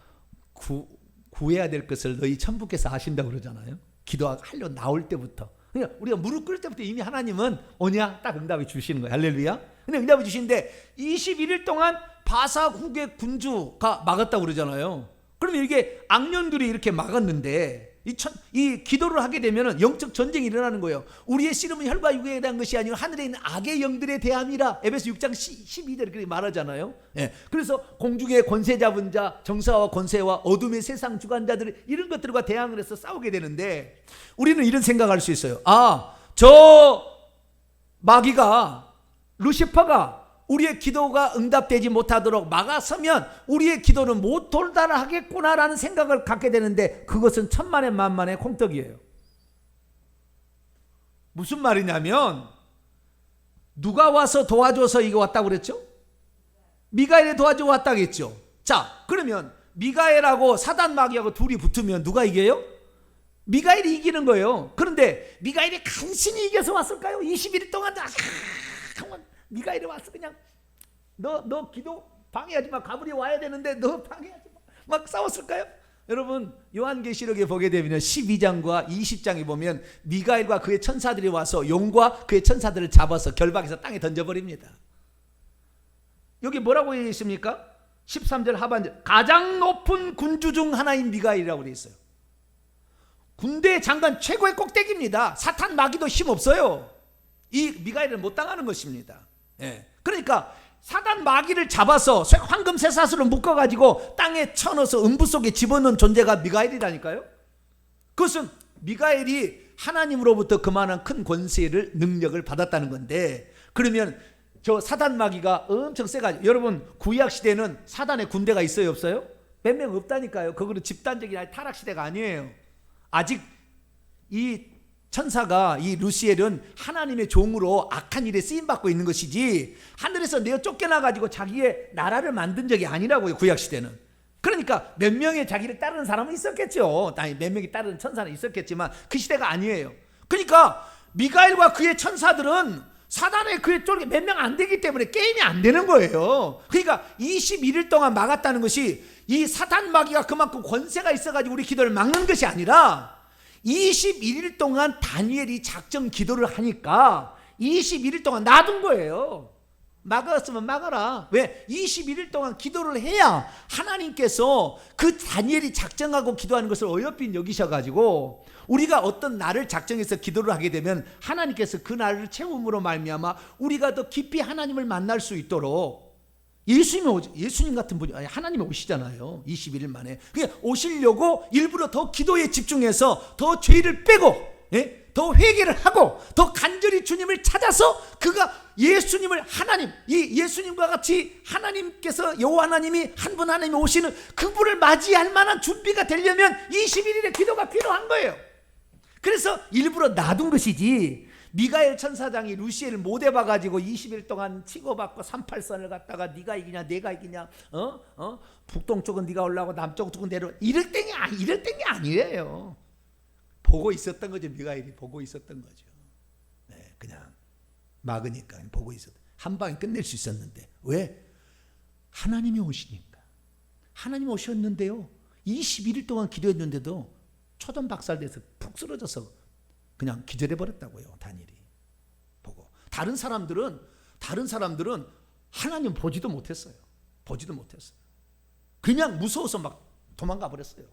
구해야 될 것을 너희 천부께서 아신다고 그러잖아요. 기도하려 나올 때부터, 그러니까 우리가 무릎 꿇을 때부터 이미 하나님은 오냐 딱 응답해 주시는 거예요. 할렐루야. 근데 응답해 주시는데 21일 동안 바사국의 군주가 막았다고 그러잖아요. 그러면 이게 악령들이 이렇게 막았는데 이 기도를 하게 되면 영적 전쟁이 일어나는 거예요. 우리의 씨름은 혈과 육에 대한 것이 아니라 하늘에 있는 악의 영들에 대함이라. 에베소 6장 12절에 그렇게 말하잖아요. 그래서 공중의 권세 잡은 자, 정사와 권세와 어둠의 세상 주관자들, 이런 것들과 대항을 해서 싸우게 되는데 우리는 이런 생각할 수 있어요. 저 마귀가, 루시퍼가 우리의 기도가 응답되지 못하도록 막아서면 우리의 기도는 못 돌달하겠구나라는 생각을 갖게 되는데 그것은 천만의 만만의 콩떡이에요. 무슨 말이냐면 누가 와서 도와줘서 이거 왔다고 그랬죠? 미가엘이 도와줘 왔다고 했죠. 자, 그러면 미가엘하고 사단 마귀하고 둘이 붙으면 누가 이겨요? 미가엘이 이기는 거예요. 그런데 미가엘이 간신히 이겨서 왔을까요? 21일 동안 미가엘이 와서 그냥 너 기도 방해하지 마. 가브리엘 와야 되는데 너 방해하지 마. 막 싸웠을까요? 여러분 요한계시록에 보게 되면 12장과 20장에 보면 미가엘과 그의 천사들이 와서 용과 그의 천사들을 잡아서 결박해서 땅에 던져버립니다. 여기 뭐라고 되어 있습니까? 13절 하반절, 가장 높은 군주 중 하나인 미가엘이라고 되어 있어요. 군대 장관 최고의 꼭대기입니다. 사탄 마귀도 힘없어요. 이 미가엘은 못 당하는 것입니다. 그러니까 사단 마귀를 잡아서 황금 쇠사슬로 묶어가지고 땅에 쳐넣어서 음부 속에 집어넣은 존재가 미가엘이라니까요. 그것은 미가엘이 하나님으로부터 그만한 큰 권세를, 능력을 받았다는 건데, 그러면 저 사단 마귀가 엄청 세가지고, 여러분 구약 시대는 사단의 군대가 있어요 없어요? 몇 명 없다니까요. 그거는 집단적인 타락 시대가 아니에요. 아직 이 천사가, 이 루시엘은 하나님의 종으로 악한 일에 쓰임받고 있는 것이지 하늘에서 내어 쫓겨나가지고 자기의 나라를 만든 적이 아니라고요. 구약시대는. 그러니까 몇 명의 자기를 따르는 사람은 있었겠죠. 몇 명이 따르는 천사는 있었겠지만 그 시대가 아니에요. 그러니까 미가엘과 그의 천사들은 사단의 그의 쪽에 몇 명 안 되기 때문에 게임이 안 되는 거예요. 그러니까 21일 동안 막았다는 것이 이 사탄 마귀가 그만큼 권세가 있어가지고 우리 기도를 막는 것이 아니라 21일 동안 다니엘이 작정 기도를 하니까 21일 동안 놔둔 거예요. 막았으면 막아라. 왜? 21일 동안 기도를 해야 하나님께서 그 다니엘이 작정하고 기도하는 것을 어여삐 여기셔가지고 우리가 어떤 날을 작정해서 기도를 하게 되면 하나님께서 그 날을 채움으로 말미암아 우리가 더 깊이 하나님을 만날 수 있도록 예수님 같은 분이 하나님이 오시잖아요. 21일 만에. 그냥 오시려고 일부러 더 기도에 집중해서 더 죄를 빼고, 예? 더 회개를 하고 더 간절히 주님을 찾아서 그가 예수님을 하나님, 이 예수님과 같이 하나님께서 여호와 하나님이 한 분 하나님이 오시는 그분을 맞이할 만한 준비가 되려면 21일의 기도가 필요한 거예요. 그래서 일부러 놔둔 것이지. 미가엘 천사장이 루시엘을 못 해봐가지고 20일 동안 치고받고 38선을 갖다가 네가 이기냐 내가 이기냐 북동쪽은 네가 올라오고 남쪽은 내려 이럴 땡이 아니에요. 보고 있었던 거죠. 미가엘이 보고 있었던 거죠. 네, 그냥 막으니까 보고 있었. 한 방에 끝낼 수 있었는데 왜? 하나님이 오시니까. 하나님이 오셨는데요. 21일 동안 기도했는데도 초전 박살돼서 푹 쓰러져서 그냥 기절해 버렸다고요. 다니엘이 보고. 다른 사람들은 하나님 보지도 못했어요. 그냥 무서워서 막 도망가 버렸어요.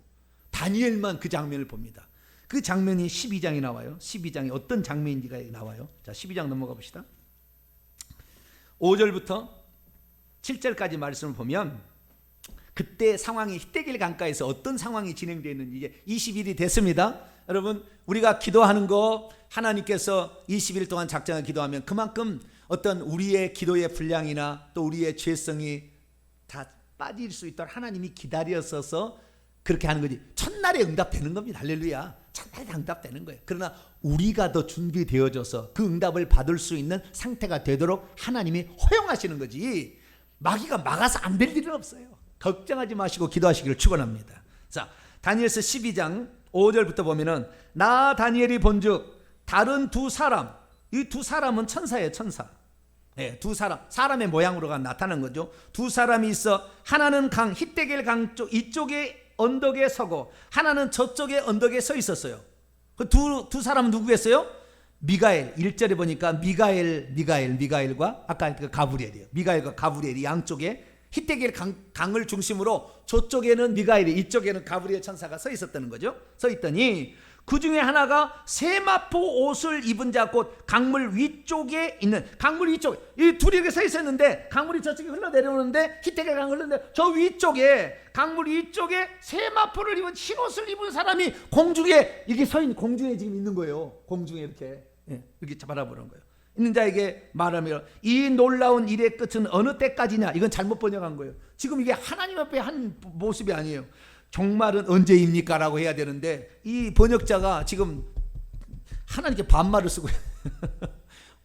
다니엘만 그 장면을 봅니다. 그 장면이 12장에 나와요. 12장에 어떤 장면인지가 나와요. 자, 12장 넘어가 봅시다. 5절부터 7절까지 말씀을 보면 그때 상황이 히데길 강가에서 어떤 상황이 진행되었는지 이제 20일이 됐습니다. 여러분, 우리가 기도하는 거 하나님께서 20일 동안 작정을 기도하면 그만큼 어떤 우리의 기도의 분량이나 또 우리의 죄성이 다 빠질 수 있도록 하나님이 기다렸어서 그렇게 하는 거지. 첫날에 응답되는 겁니다. 할렐루야. 첫날에 응답되는 거예요. 그러나 우리가 더 준비되어져서 그 응답을 받을 수 있는 상태가 되도록 하나님이 허용하시는 거지. 마귀가 막아서 안 될 일은 없어요. 걱정하지 마시고 기도하시기를 축원합니다. 자, 다니엘서 12장 5절부터 보면은 나 다니엘이 본즉 다른 두 사람, 이 두 사람은 천사예요. 천사. 네, 두 사람의 모양으로가 나타난 거죠. 두 사람이 있어 하나는 히데길 강 쪽 이쪽에 언덕에 서고 하나는 저쪽에 언덕에 서 있었어요. 그 두 사람은 누구겠어요? 미가엘. 1절에 보니까 미가엘과 아까 그 가브리엘이에요. 미가엘과 가브리엘이 양쪽에 히데길 강을 중심으로 저쪽에는 미가엘이 이쪽에는 가브리엘 천사가 서 있었다는 거죠. 서 있더니 그 중에 하나가 세마포 옷을 입은 자 곧 강물 위쪽에 있는 강물 위쪽에 이 둘이 이렇게 서 있었는데 강물이 저쪽에 흘러내려오는데 히데길 강 흘러내려 저 위쪽에 강물 위쪽에 세마포를 입은 흰 옷을 입은 사람이 공중에 이렇게 서 있는 공중에 지금 있는 거예요. 공중에 이렇게 이렇게 바라보는 거예요. 있는 자에게 말하며 이 놀라운 일의 끝은 어느 때까지냐? 이건 잘못 번역한 거예요. 지금 이게 하나님 앞에 한 모습이 아니에요. 종말은 언제입니까? 라고 해야 되는데 이 번역자가 지금 하나님께 반말을 쓰고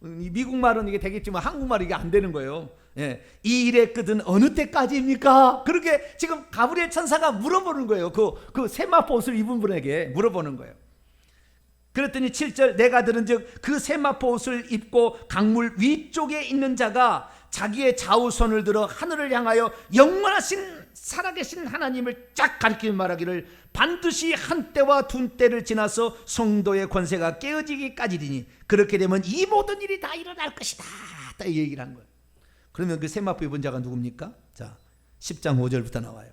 미국 말은 이게 되겠지만 한국말은 이게 안 되는 거예요. 예. 이 일의 끝은 어느 때까지입니까? 그렇게 지금 가브리엘 천사가 물어보는 거예요. 그 세마포 옷을 입은 분에게 물어보는 거예요. 그랬더니 7절 내가 들은즉 그 세마포 옷을 입고 강물 위쪽에 있는 자가 자기의 좌우손을 들어 하늘을 향하여 영원하신 살아계신 하나님을 쫙 가리키며 말하기를 반드시 한 때와 두 때를 지나서 성도의 권세가 깨어지기까지리니 그렇게 되면 이 모든 일이 다 일어날 것이다. 딱 이 얘기를 한 거예요. 그러면 그 세마포 입은 자가 누굽니까? 자, 10장 5절부터 나와요.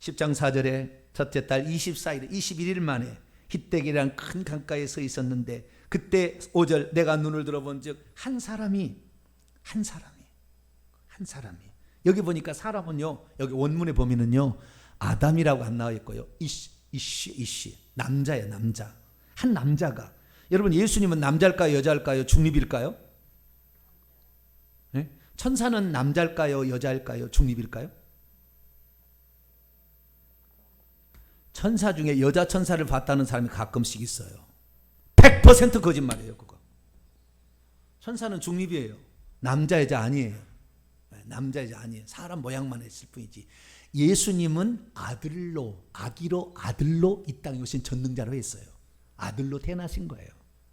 10장 4절에 첫째 달 24일 21일 만에 히데길이라는 큰 강가에 서 있었는데 그때 5절 내가 눈을 들어본 즉 한 사람이 여기 보니까 사람은요 여기 원문에 보면은요 아담이라고 안 나와 있고요 이씨 남자예요. 남자. 한 남자가 여러분 예수님은 남자일까요 여자일까요 중립일까요? 네? 천사는 남자일까요 여자일까요 중립일까요? 천사 중에 여자 천사를 봤다는 사람이 가끔씩 있어요. 100% 거짓말이에요. 그거. 천사는 중립이에요. 남자 여자 아니에요. 남자 여자 아니에요. 사람 모양만 했을 뿐이지. 예수님은 아기로 아들로 이 땅에 오신 전능자로 했어요. 아들로 태어나신 거예요.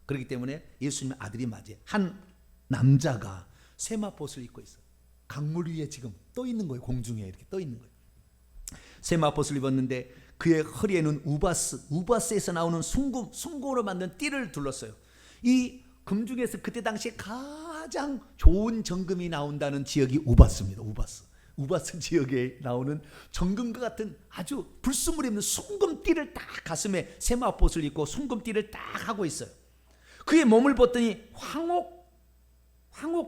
그렇기 때문에 예수님은 아들이 맞아요. 한 남자가 세마포 옷을 입고 있어요. 강물 위에 지금 떠 있는 거예요. 공중에 이렇게 떠 있는 거예요. 세마포옷을 입었는데 그의 허리에는 우바스에서 나오는 순금으로 만든 띠를 둘렀어요. 이 금 중에서 그때 당시에 가장 좋은 정금이 나온다는 지역이 우바스입니다. 우바스 지역에 나오는 정금과 같은 아주 불순물 없는 순금띠를 딱 가슴에 세마포옷을 입고 순금띠를 딱 하고 있어요. 그의 몸을 봤더니 황옥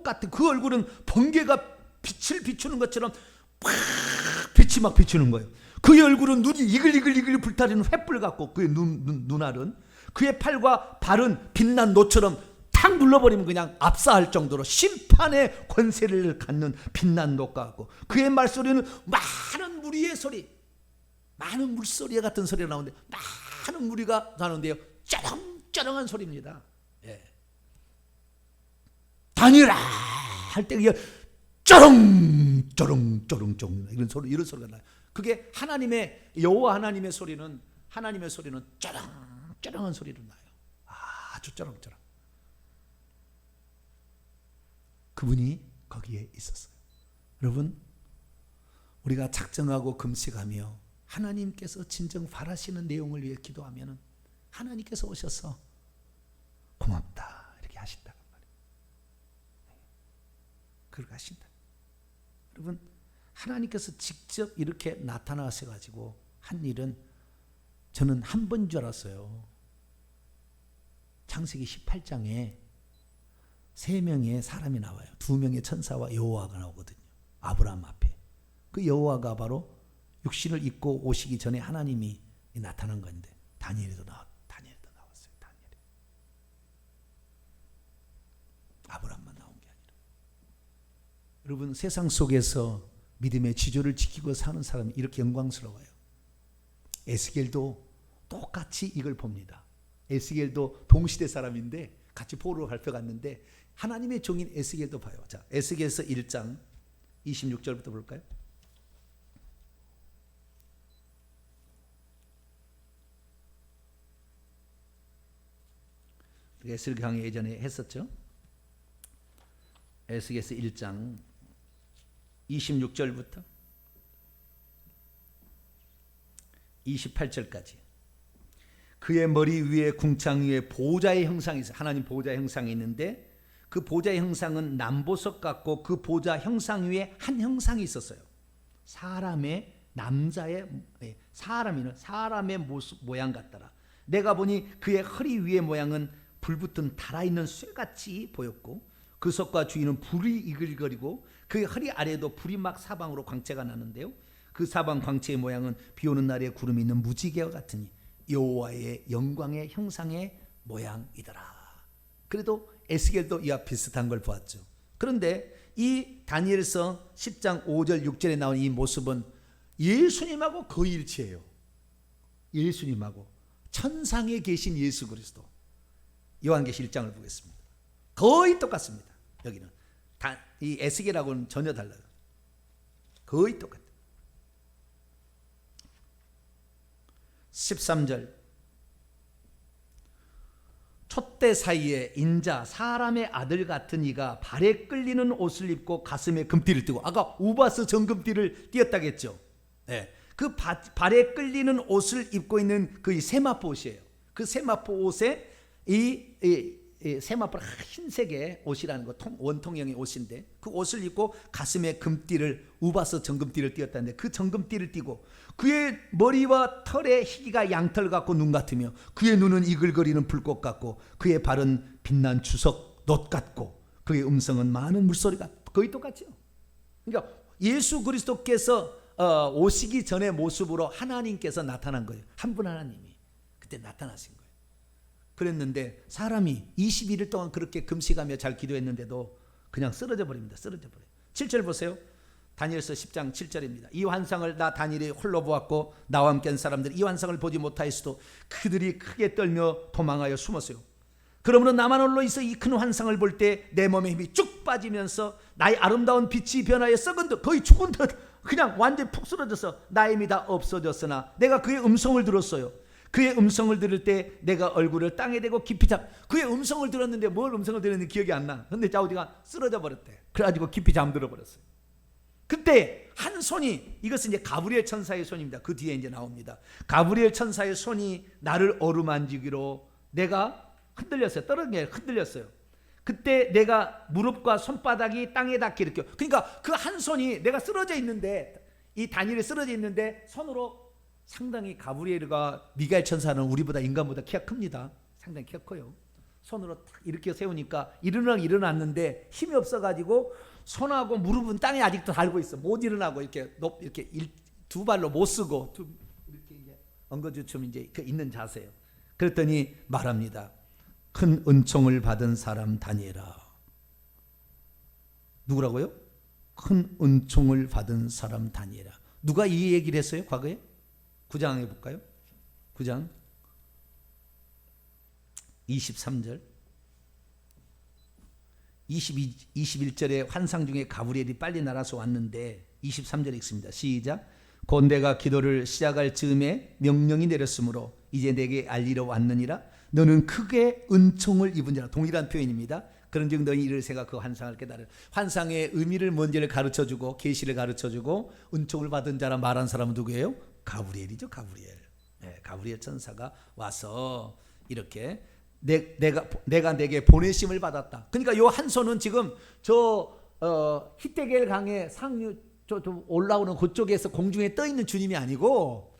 같은 그 얼굴은 번개가 빛을 비추는 것처럼 빛이 막 비추는 거예요. 그의 얼굴은 눈이 이글이글 불타는 횃불 같고 그의 눈알은 그의 팔과 발은 빛난 노처럼 탁 눌러버리면 그냥 압사할 정도로 심판의 권세를 갖는 빛난 노과 같고 그의 말소리는 많은 무리의 소리, 많은 물소리 같은 소리가 나오는데 많은 무리가 나오는데요. 쩌렁쩌렁한 소리입니다. 예. 다니라 할 때 그게 쩌렁쩌렁 이런 소리가 나요. 그게 하나님의 여호와 하나님의 소리는 쩌렁쩌렁한 소리로 나요. 아주 쩌렁쩌렁. 그분이 거기에 있었어요. 여러분, 우리가 작정하고 금식하며 하나님께서 진정 바라시는 내용을 위해 기도하면 하나님께서 오셔서 고맙다 이렇게 하신다는 말이에요. 그렇게 하신다. 여러분, 하나님께서 직접 이렇게 나타나셔가지고 한 일은 저는 한 번인 줄 알았어요. 창세기 18장에 3명의 사람이 나와요. 2명의 천사와 여호와가 나오거든요. 아브라함 앞에. 그 여호와가 바로 육신을 입고 오시기 전에 하나님이 나타난 건데 다니엘도 나왔어요. 다니엘이. 아브라함만 나온 게 아니라. 여러분, 세상 속에서 믿음의 지조를 지키고 사는 사람이 이렇게 영광스러워요. 에스겔도 똑같이 이걸 봅니다. 에스겔도 동시대 사람인데 같이 포로로 밟혀갔는데 하나님의 종인 에스겔도 봐요. 자, 에스겔서 1장 26절부터 볼까요? 에스겔 강의 예전에 했었죠. 에스겔서 1장 26절부터 28절까지 그의 머리 위에 궁창 위에 보좌의 형상이 있어요. 하나님 보좌의 형상이 있는데 그 보좌의 형상은 남보석 같고 그 보좌 형상 위에 한 형상이 있었어요. 사람의 모양 같더라. 내가 보니 그의 허리 위의 모양은 불붙은 달아있는 쇠같이 보였고 그 석과 주위는 불이 이글거리고 그의 허리 아래에도 불이 막 사방으로 광채가 나는데요. 그 사방 광채의 모양은 비오는 날에 구름이 있는 무지개와 같으니 여호와의 영광의 형상의 모양이더라. 그래도 에스겔도 이와 비슷한 걸 보았죠. 그런데 이 다니엘서 10장 5절 6절에 나온 이 모습은 예수님하고 거의 일치해요. 예수님하고 천상에 계신 예수 그리스도. 요한계시 1장을 보겠습니다. 거의 똑같습니다. 여기는 이 에스겔하고는 전혀 달라요. 거의 똑같아요. 13절 촛대 사이에 인자 사람의 아들 같은 이가 발에 끌리는 옷을 입고 가슴에 금띠를 띠고 아까 우바스 정금띠를 띠었다겠죠. 네. 그 발에 끌리는 옷을 입고 있는 그 세마포 옷이에요. 그 세마포 옷에 이 세마포 흰색의 옷이라는 거 원통형의 옷인데 그 옷을 입고 가슴에 금띠를 우바스 정금띠를 띠었다는데 그 정금띠를 띠고 그의 머리와 털의 희기가 양털 같고 눈 같으며 그의 눈은 이글거리는 불꽃 같고 그의 발은 빛난 주석 놋 같고 그의 음성은 많은 물소리가 거의 똑같죠. 그러니까 예수 그리스도께서 오시기 전의 모습으로 하나님께서 나타난 거예요. 한 분 하나님이 그때 나타나신 거예요. 그랬는데 사람이 21일 동안 그렇게 금식하며 잘 기도했는데도 그냥 쓰러져 버립니다. 쓰러져 버려요. 7절 보세요. 다니엘서 10장 7절입니다. 이 환상을 나 다니엘이 홀로 보았고 나와 함께 한 사람들이 이 환상을 보지 못하였어도 그들이 크게 떨며 도망하여 숨었어요. 그러므로 나만 홀로 있어 이 큰 환상을 볼 때 내 몸의 힘이 쭉 빠지면서 나의 아름다운 빛이 변하여 썩은 듯 거의 죽은 듯 그냥 완전히 푹 쓰러져서 나의 힘이 다 없어졌으나 내가 그의 음성을 들었어요. 그의 음성을 들을 때 내가 얼굴을 땅에 대고 깊이 그의 음성을 들었는데 뭘 음성을 들었는지 기억이 안 나. 근데 자우디가 쓰러져 버렸대. 그래가지고 깊이 잠들어 버렸어요. 그때 한 손이, 이것은 이제 가브리엘 천사의 손입니다. 그 뒤에 이제 나옵니다. 가브리엘 천사의 손이 나를 어루만지기로 내가 흔들렸어요. 떨어진 게 흔들렸어요. 그때 내가 무릎과 손바닥이 땅에 닿게 이렇게, 그러니까 그 한 손이, 내가 쓰러져 있는데, 이 다니엘이 쓰러져 있는데 손으로, 상당히 가브리엘과 미가엘 천사는 우리보다, 인간보다 키가 큽니다. 상당히 키가 커요. 손으로 탁 이렇게 세우니까 일어났는데 힘이 없어가지고 손하고 무릎은 땅에 아직도 달고 있어. 못 일어나고 이렇게 두 발로 못 쓰고 이렇게 이제 엉거주춤 이제 있는 자세예요. 그랬더니 말합니다. 큰 은총을 받은 사람 다니엘아. 누구라고요? 큰 은총을 받은 사람 다니엘아. 누가 이 얘기를 했어요? 과거에? 9장 해볼까요? 9장 23절 21절에 환상 중에 가브리엘이 빨리 날아서 왔는데 23절에 읽습니다. 시작. 곧 내가 기도를 시작할 즈음에 명령이 내렸으므로 이제 내게 알리러 왔느니라. 너는 크게 은총을 입은 자라. 동일한 표현입니다. 그런즉 너희 이를 새가 그 환상을 깨달으라. 환상의 의미를 뭔지를 가르쳐주고 계시를 가르쳐주고 은총을 받은 자라 말한 사람은 누구예요? 가브리엘이죠. 가브리엘. 네, 가브리엘 천사가 와서 이렇게 내가 내게 보내심을 받았다. 그러니까 요 한 손은 지금 저 히데겔 강의 상류 저 올라오는 그쪽에서 공중에 떠 있는 주님이 아니고,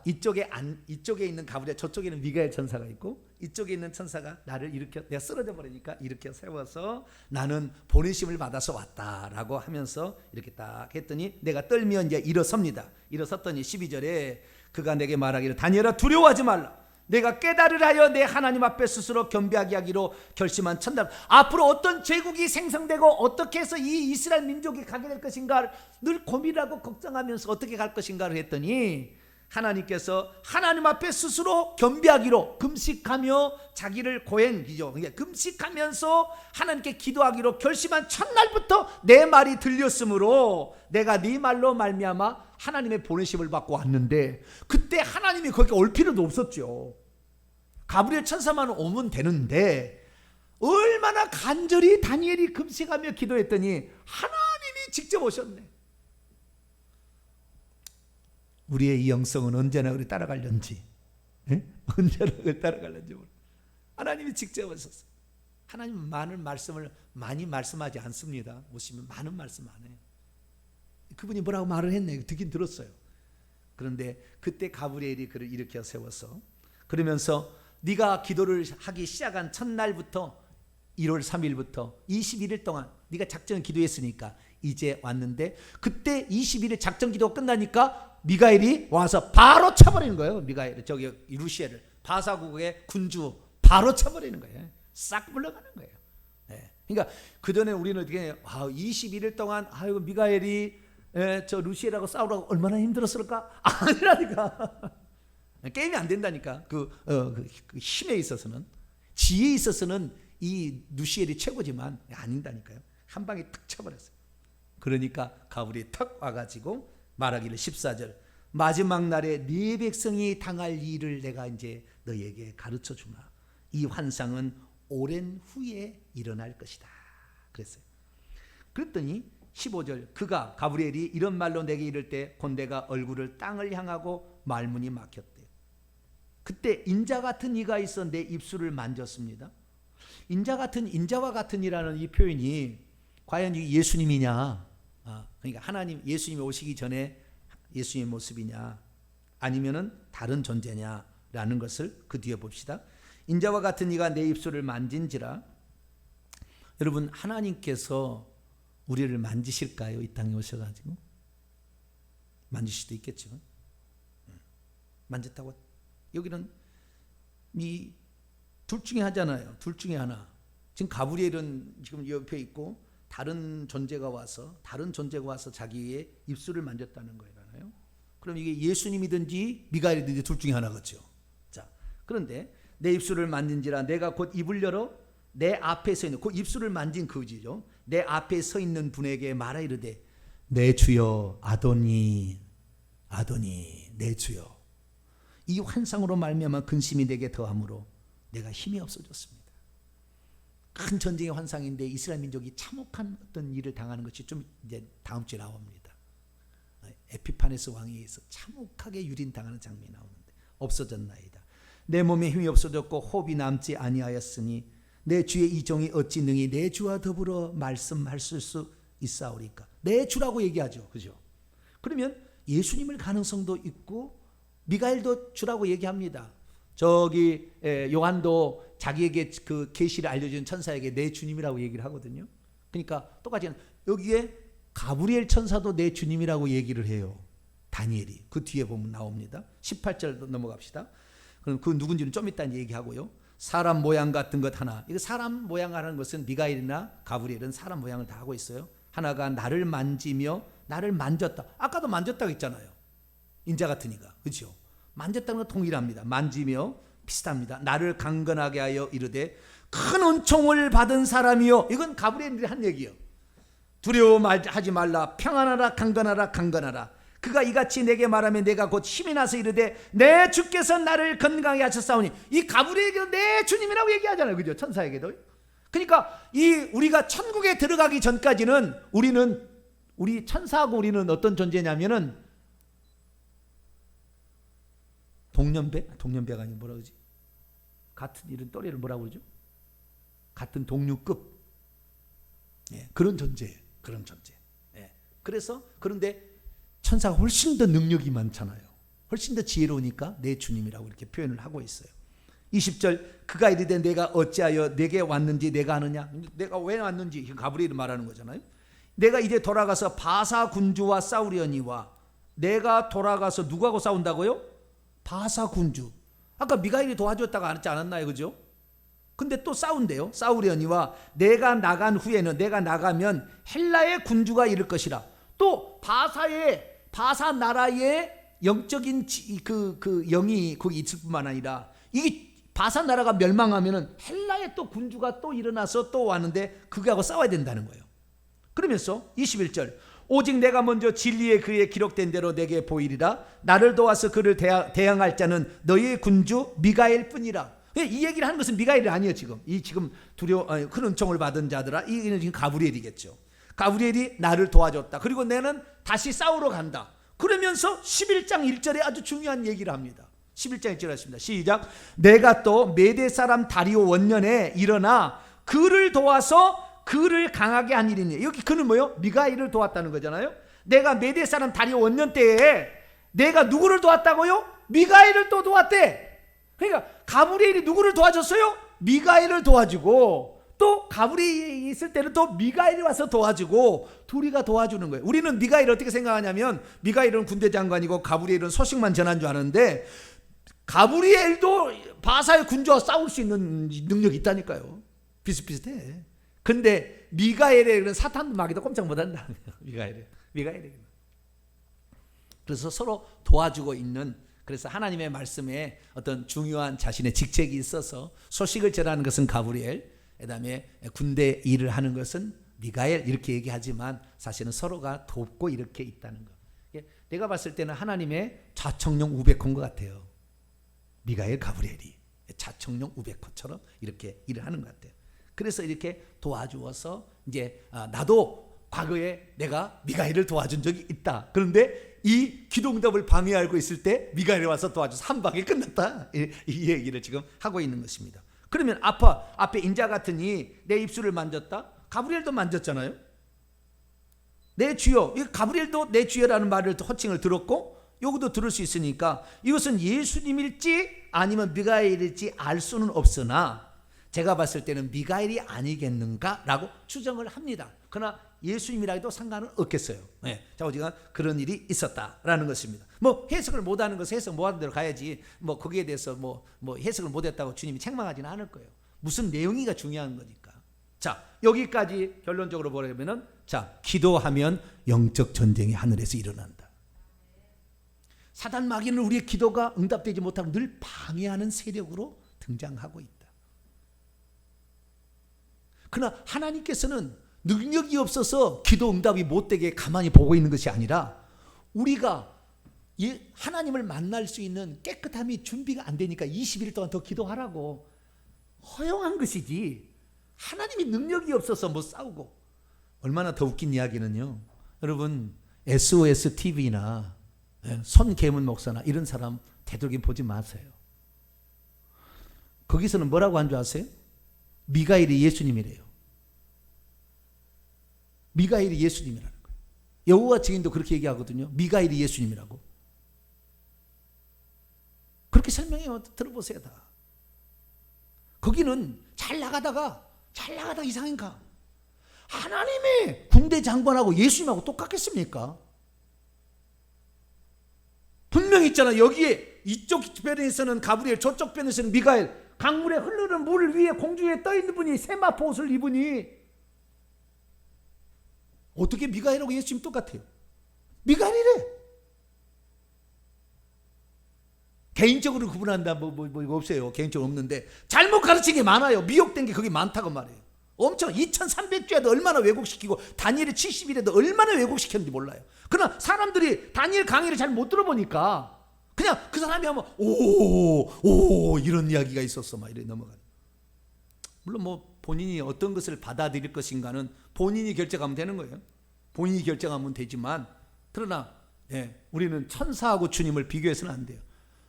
이쪽에 있는 가브리엘, 저쪽에 있는 미가엘 천사가 있고, 이쪽에 있는 천사가 나를 일으켜, 내가 쓰러져 버리니까 일으켜 세워서 나는 보내심을 받아서 왔다라고 하면서 이렇게 딱 했더니 내가 떨며 이제 일어섭니다. 일어섰더니 12절에 그가 내게 말하기를 다니엘아 두려워하지 말라. 내가 깨달으려 하여 내 하나님 앞에 스스로 겸비하게 하기로 결심한 첫날, 앞으로 어떤 제국이 생성되고 어떻게 해서 이 이스라엘 민족이 가게 될 것인가를 늘 고민하고 걱정하면서 어떻게 갈 것인가를 했더니 하나님께서 하나님 앞에 스스로 겸비하기로, 금식하며 자기를 고행이죠. 금식하면서 하나님께 기도하기로 결심한 첫날부터 내 말이 들렸으므로 내가 네 말로 말미암아 하나님의 보내심을 받고 왔는데, 그때 하나님이 거기 올 필요도 없었죠. 가브리엘 천사만 오면 되는데 얼마나 간절히 다니엘이 금식하며 기도했더니 하나님이 직접 오셨네. 우리의 이 영성은 언제나 우리 따라갈는지, 언제나 그걸 따라갈는지 모르. 하나님이 직접 오셨어요. 하나님은 많은 말씀을 많이 말씀하지 않습니다. 오시면 많은 말씀 안 해요. 그분이 뭐라고 말을 했네, 듣긴 들었어요. 그런데 그때 가브리엘이 그를 일으켜 세워서, 그러면서 네가 기도를 하기 시작한 첫날부터 1월 3일부터 21일 동안 네가 작전 기도했으니까 이제 왔는데, 그때 21일 작전 기도가 끝나니까 미가엘이 와서 바로 쳐버리는 거예요. 미가엘, 저기 루시엘을, 바사국의 군주 바로 쳐버리는 거예요. 싹 물러가는 거예요. 네. 그러니까 그 전에 우리는 어떻게 21일 동안 아이고 미가엘이 저 루시엘하고 싸우라고 얼마나 힘들었을까? 아니라니까. 게임이 안 된다니까. 그 힘에 있어서는, 지혜에 있어서는 이 루시엘이 최고지만 아닌다니까요. 한 방에 탁 쳐버렸어요. 그러니까 가브리엘이 탁 와가지고 말하기를 14절 마지막 날에 네 백성이 당할 일을 내가 이제 너에게 가르쳐 주마. 이 환상은 오랜 후에 일어날 것이다. 그랬어요. 그랬더니 15절 그가 가브리엘이 이런 말로 내게 이를 때 곧 내가 얼굴을 땅을 향하고 말문이 막혔대. 그때 인자 같은 이가 있어 내 입술을 만졌습니다. 인자와 같은 이라는 이 표현이 과연 예수님이냐? 그러니까 하나님, 예수님이 오시기 전에 예수님의 모습이냐, 아니면은 다른 존재냐라는 것을 그 뒤에 봅시다. 인자와 같은 이가 내 입술을 만진지라. 여러분, 하나님께서 우리를 만지실까요? 이 땅에 오셔가지고 만질 수도 있겠죠. 만졌다고. 여기는 이 둘 중에 하잖아요. 둘 중에 하나. 지금 가브리엘은 지금 옆에 있고 다른 존재가 와서 자기의 입술을 만졌다는 거잖아요. 그럼 이게 예수님이든지 미가엘이든지 둘 중에 하나겠죠. 자, 그런데 내 입술을 만진지라 내가 곧 입을 열어 내 앞에 서 있는, 그 입술을 만진 그지죠. 내 앞에 서 있는 분에게 말하 이르되 내 주여 아도니 내 주여. 이 환상으로 말미암아 근심이 내게 더함으로 내가 힘이 없어졌습니다. 큰 전쟁의 환상인데 이스라엘 민족이 참혹한 어떤 일을 당하는 것이 좀 이제 다음 주에 나옵니다. 에피파네스 왕에 의해서 참혹하게 유린당하는 장면이 나오는데 없어졌나이다. 내 몸에 힘이 없어졌고 호흡이 남지 아니하였으니 내 주의 이 종이 어찌 능히 내 주와 더불어 말씀하실 수 있사오리까. 내 주라고 얘기하죠. 그죠? 그러면 예수님을 가능성도 있고 미가엘도 주라고 얘기합니다. 저기 요한도 자기에게 그 계시를 알려준 천사에게 내 주님이라고 얘기를 하거든요. 그러니까 똑같이 여기에 가브리엘 천사도 내 주님이라고 얘기를 해요. 다니엘이. 그 뒤에 보면 나옵니다. 18절 넘어갑시다. 그럼 그 누군지는 좀 이따 얘기하고요. 사람 모양 같은 것 하나. 이거 사람 모양 하는 것은 미가엘이나 가브리엘은 사람 모양을 다 하고 있어요. 하나가 나를 만지며 나를 만졌다. 아까도 만졌다고 했잖아요. 인자 같으니까. 그렇죠? 만졌다는 건 동일합니다. 만지며 비슷합니다. 나를 강건하게 하여 이르되 큰 은총을 받은 사람이요. 이건 가브리엘이 한 얘기예요. 두려워하지 말라. 평안하라. 강건하라. 강건하라. 그가 이같이 내게 말하면 내가 곧 힘이 나서 이르되 내 주께서 나를 건강하게 하셨사오니. 이 가브리엘에게도 내 주님이라고 얘기하잖아요. 그죠? 천사에게도. 그러니까 우리가 천국에 들어가기 전까지는 우리 천사하고 우리는 어떤 존재냐면은 동년배가 아니고 뭐라 그러지? 같은 이런 또래를 뭐라고 그러죠? 같은 동류급. 그런 존재예요. 그런 존재. 그래서 그런데 천사가 훨씬 더 능력이 많잖아요. 훨씬 더 지혜로우니까 내 주님이라고 이렇게 표현을 하고 있어요. 20절 그가 이르되 내가 어찌하여 내게 왔는지 내가 아느냐. 내가 왜 왔는지 가브리엘이 말하는 거잖아요. 내가 이제 돌아가서 바사 군주와 싸우려니와. 내가 돌아가서 누구하고 싸운다고요? 바사 군주. 아까 미가엘이 도와줬다가 하지 않았나요? 그죠? 근데 또 싸운대요. 싸우려니와 내가 나간 후에는 내가 나가면 헬라의 군주가 이를 것이라. 또 바사 나라의 영적인 그 영이 거기 있을 뿐만 아니라 이 바사 나라가 멸망하면은 헬라의 또 군주가 또 일어나서 또 왔는데 그거하고 싸워야 된다는 거예요. 그러면서 21절 오직 내가 먼저 진리의 글에 기록된 대로 내게 보이리라. 나를 도와서 그를 대항할 자는 너희의 군주 미가엘 뿐이라. 이 얘기를 하는 것은 미가엘이 아니에요. 지금 큰 은총을 받은 자들아. 이는 지금 가브리엘이겠죠. 가브리엘이 나를 도와줬다. 그리고 나는 다시 싸우러 간다. 그러면서 11장 1절에 아주 중요한 얘기를 합니다. 11장 1절에 했습니다. 시작. 내가 또 메대 사람 다리오 원년에 일어나 그를 도와서 그를 강하게 한 일이니. 여기 그는 뭐요? 미가엘을 도왔다는 거잖아요. 내가 메대 사람 다리오 원년 때에 내가 누구를 도왔다고요? 미가엘을 또 도왔대. 그러니까 가브리엘이 누구를 도와줬어요? 미가엘을 도와주고 또 가브리엘이 있을 때는 또 미가엘이 와서 도와주고 둘이가 도와주는 거예요. 우리는 미가엘을 어떻게 생각하냐면 미가엘은 군대 장관이고 가브리엘은 소식만 전한 줄 아는데 가브리엘도 바사의 군주와 싸울 수 있는 능력이 있다니까요. 비슷비슷해. 근데 미가엘에게는 사탄도 마귀도 꼼짝 못한다. 미가엘에게는. 그래서 서로 도와주고 있는. 그래서 하나님의 말씀에 어떤 중요한 자신의 직책이 있어서 소식을 전하는 것은 가브리엘, 그다음에 군대 일을 하는 것은 미가엘 이렇게 얘기하지만 사실은 서로가 돕고 이렇게 있다는 거. 내가 봤을 때는 하나님의 좌청룡 우백호인 것 같아요. 미가엘, 가브리엘이 좌청룡 우백호처럼 이렇게 일을 하는 것 같아요. 그래서 이렇게 도와주어서 이제 나도 과거에 내가 미가엘을 도와준 적이 있다. 그런데 이 기도응답을 방해하고 있을 때 미가엘이 와서 도와줘서 한 방에 끝났다. 이 얘기를 지금 하고 있는 것입니다. 그러면 앞에 인자 같으니 내 입술을 만졌다. 가브리엘도 만졌잖아요. 내 주여. 가브리엘도 내 주여라는 말을 호칭을 들었고 요것도 들을 수 있으니까 이것은 예수님일지 아니면 미가엘일지 알 수는 없으나 제가 봤을 때는 미가엘이 아니겠는가라고 추정을 합니다. 그러나 예수님이라 해도 상관은 없겠어요. 자, 어지간 그런 일이 있었다라는 것입니다. 뭐 해석을 못하는 것은 해석 못하는 대로 가야지. 뭐 거기에 대해서 뭐 해석을 못했다고 주님이 책망하지는 않을 거예요. 무슨 내용이가 중요한 거니까. 자, 여기까지 결론적으로 보려면은 자, 기도하면 영적 전쟁이 하늘에서 일어난다. 사단 마귀는 우리의 기도가 응답되지 못하고 늘 방해하는 세력으로 등장하고 있다. 그러나 하나님께서는 능력이 없어서 기도 응답이 못되게 가만히 보고 있는 것이 아니라 우리가 하나님을 만날 수 있는 깨끗함이 준비가 안 되니까 20일 동안 더 기도하라고 허용한 것이지 하나님이 능력이 없어서 뭐 싸우고. 얼마나 더 웃긴 이야기는요, 여러분 SOS TV나 손계문 목사나 이런 사람 되도록이면 보지 마세요. 거기서는 뭐라고 한 줄 아세요? 미가엘이 예수님이래요. 미가엘이 예수님이라는 거예요. 여호와 증인도 그렇게 얘기하거든요. 미가엘이 예수님이라고. 그렇게 설명해요. 들어보세요. 다. 거기는 잘 나가다가 이상한가? 하나님의 군대 장관하고 예수님하고 똑같겠습니까? 분명히 있잖아. 여기에 이쪽 편에서는 가브리엘, 저쪽 편에서는 미가엘. 강물에 흐르는 물 위에 공중에 떠 있는 분이 세마포 옷을 입으니 어떻게 미가엘하고 예수님 똑같아요? 미가엘이래. 개인적으로 구분한다 뭐 없어요. 개인적으로 없는데 잘못 가르친 게 많아요. 미혹된 게 그게 많다고 말해요. 엄청 2300주에도 얼마나 왜곡시키고 다니엘의 70일에도 얼마나 왜곡시켰는지 몰라요. 그러나 사람들이 다니엘 강의를 잘 못 들어보니까 그냥 그 사람이 하면 오 이런 이야기가 있었어 막 이래 넘어가요. 물론 뭐 본인이 어떤 것을 받아들일 것인가는 본인이 결정하면 되는 거예요. 본인이 결정하면 되지만 그러나 우리는 천사하고 주님을 비교해서는 안 돼요.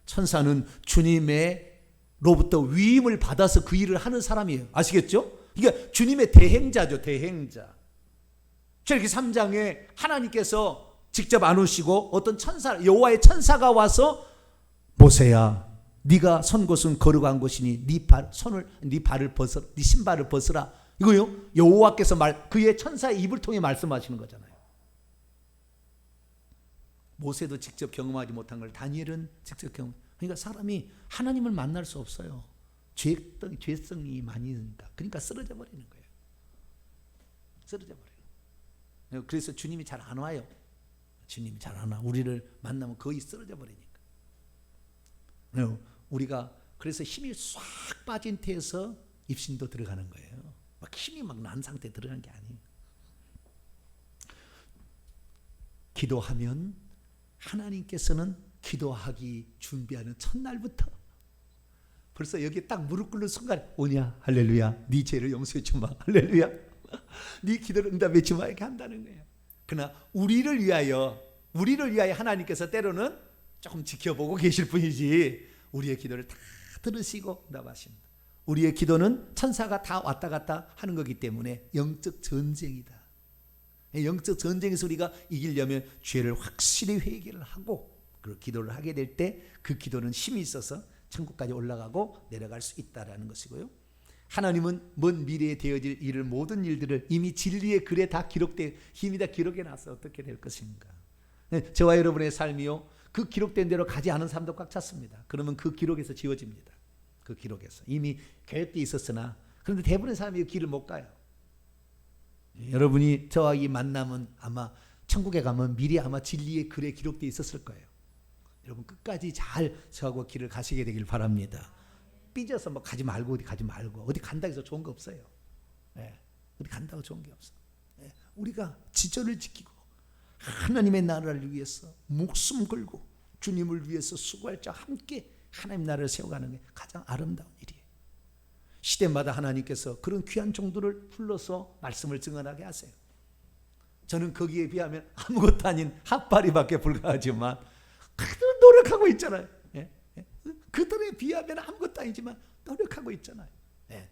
천사는 주님의 로부터 위임을 받아서 그 일을 하는 사람이에요. 아시겠죠? 이게 주님의 대행자죠. 대행자. 출애굽기 3장에 하나님께서 직접 안 오시고 어떤 천사, 여호와의 천사가 와서 모세야, 네가 선 곳은 거룩한 곳이니 네 발을 벗어, 네 신발을 벗으라. 이거요. 여호와께서 그의 천사의 입을 통해 말씀하시는 거잖아요. 모세도 직접 경험하지 못한 걸 다니엘은 직접 경험. 그러니까 사람이 하나님을 만날 수 없어요. 죄성이 많이 있으니까. 그러니까 쓰러져 버리는 거예요. 쓰러져 버려요. 그래서 주님이 잘 안 와요. 주님이 잘 안 와. 우리를 만나면 거의 쓰러져 버리니까. 우리가 그래서 힘이 싹 빠진 태에서 입신도 들어가는 거예요. 막 힘이 막 난 상태에 들어가는 게 아니에요. 기도하면 하나님께서는 기도하기 준비하는 첫날부터 벌써 여기에 딱 무릎 꿇는 순간 오냐 할렐루야 네 죄를 용서해 주마 할렐루야 네 기도를 응답해 주마 이렇게 한다는 거예요. 그러나 우리를 위하여 하나님께서 때로는 조금 지켜보고 계실 뿐이지 우리의 기도를 다 들으시고 응답하십니다. 우리의 기도는 천사가 다 왔다 갔다 하는 거기 때문에 영적 전쟁이다. 영적 전쟁에서 우리가 이기려면 죄를 확실히 회개를 하고 그 기도를 하게 될 때 그 기도는 힘이 있어서 천국까지 올라가고 내려갈 수 있다라는 것이고요. 하나님은 먼 미래에 되어질 일을 모든 일들을 이미 진리의 글에 다 기록돼 힘이 다 기록해 놨어. 어떻게 될 것인가. 저와 여러분의 삶이요 그 기록된 대로 가지 않은 삶도 꽉 찼습니다. 그러면 그 기록에서 지워집니다. 그 기록에서 이미 계획돼 있었으나 그런데 대부분의 사람이 길을 못 가요. 여러분이 저와 이 만남은 아마 천국에 가면 미리 아마 진리의 글에 기록돼 있었을 거예요. 여러분 끝까지 잘 저하고 길을 가시게 되길 바랍니다. 삐져서 뭐 가지 말고 어디 간다 해서 좋은 거 없어요. 어디 간다고 좋은 게 없어. 우리가 지절을 지키고 하나님의 나라를 위해서 목숨 걸고 주님을 위해서 수고할 자 함께 하나님 나라를 세워가는 게 가장 아름다운 일이에요. 시대마다 하나님께서 그런 귀한 종들을 불러서 말씀을 증언하게 하세요. 저는 거기에 비하면 아무것도 아닌 핫바리밖에 불과하지만 그들 노력하고 있잖아요. 그들에 비하면 아무것도 아니지만 노력하고 있잖아요.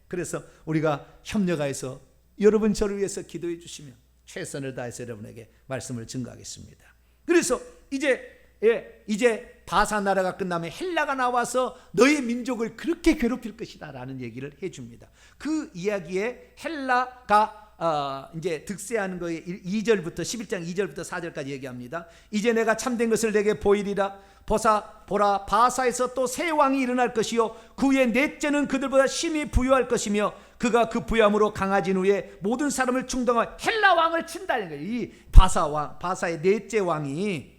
그래서 우리가 협력하여서 여러분 저를 위해서 기도해 주시면 최선을 다해서 여러분에게 말씀을 증거하겠습니다. 그래서 이제 바사 나라가 끝나면 헬라가 나와서 너의 민족을 그렇게 괴롭힐 것이다 라는 얘기를 해줍니다. 그 이야기에 헬라가 이제 득세하는 거에 2절부터 11장 2절부터 4절까지 얘기합니다. 이제 내가 참된 것을 내게 보이리라. 보라 바사에서 또 새 왕이 일어날 것이요 그의 넷째는 그들보다 심히 부유할 것이며 그가 그 부유함으로 강해진 후에 모든 사람을 충동하여 헬라 왕을 친다는 거예요. 이 바사의 넷째 왕이.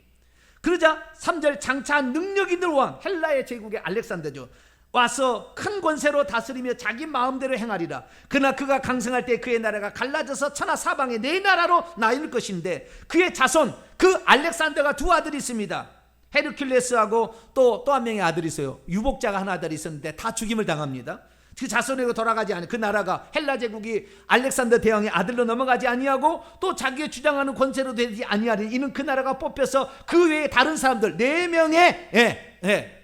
그러자 3절 장차 능력 있는 왕 헬라의 제국의 알렉산더죠. 와서 큰 권세로 다스리며 자기 마음대로 행하리라. 그러나 그가 강성할 때 그의 나라가 갈라져서 천하 사방에 네 나라로 나뉠 것인데 그의 자손 그 알렉산더가 두 아들이 있습니다. 헤르큘레스하고 또 한 명의 아들이 있어요. 유복자가 하나 아들이 있었는데 다 죽임을 당합니다. 그 자손에게 돌아가지 않은 그 나라가 헬라 제국이 알렉산더 대왕의 아들로 넘어가지 아니하고 또 자기의 주장하는 권세로 되지 아니하리. 이는 그 나라가 뽑혀서 그 외에 다른 사람들 4명의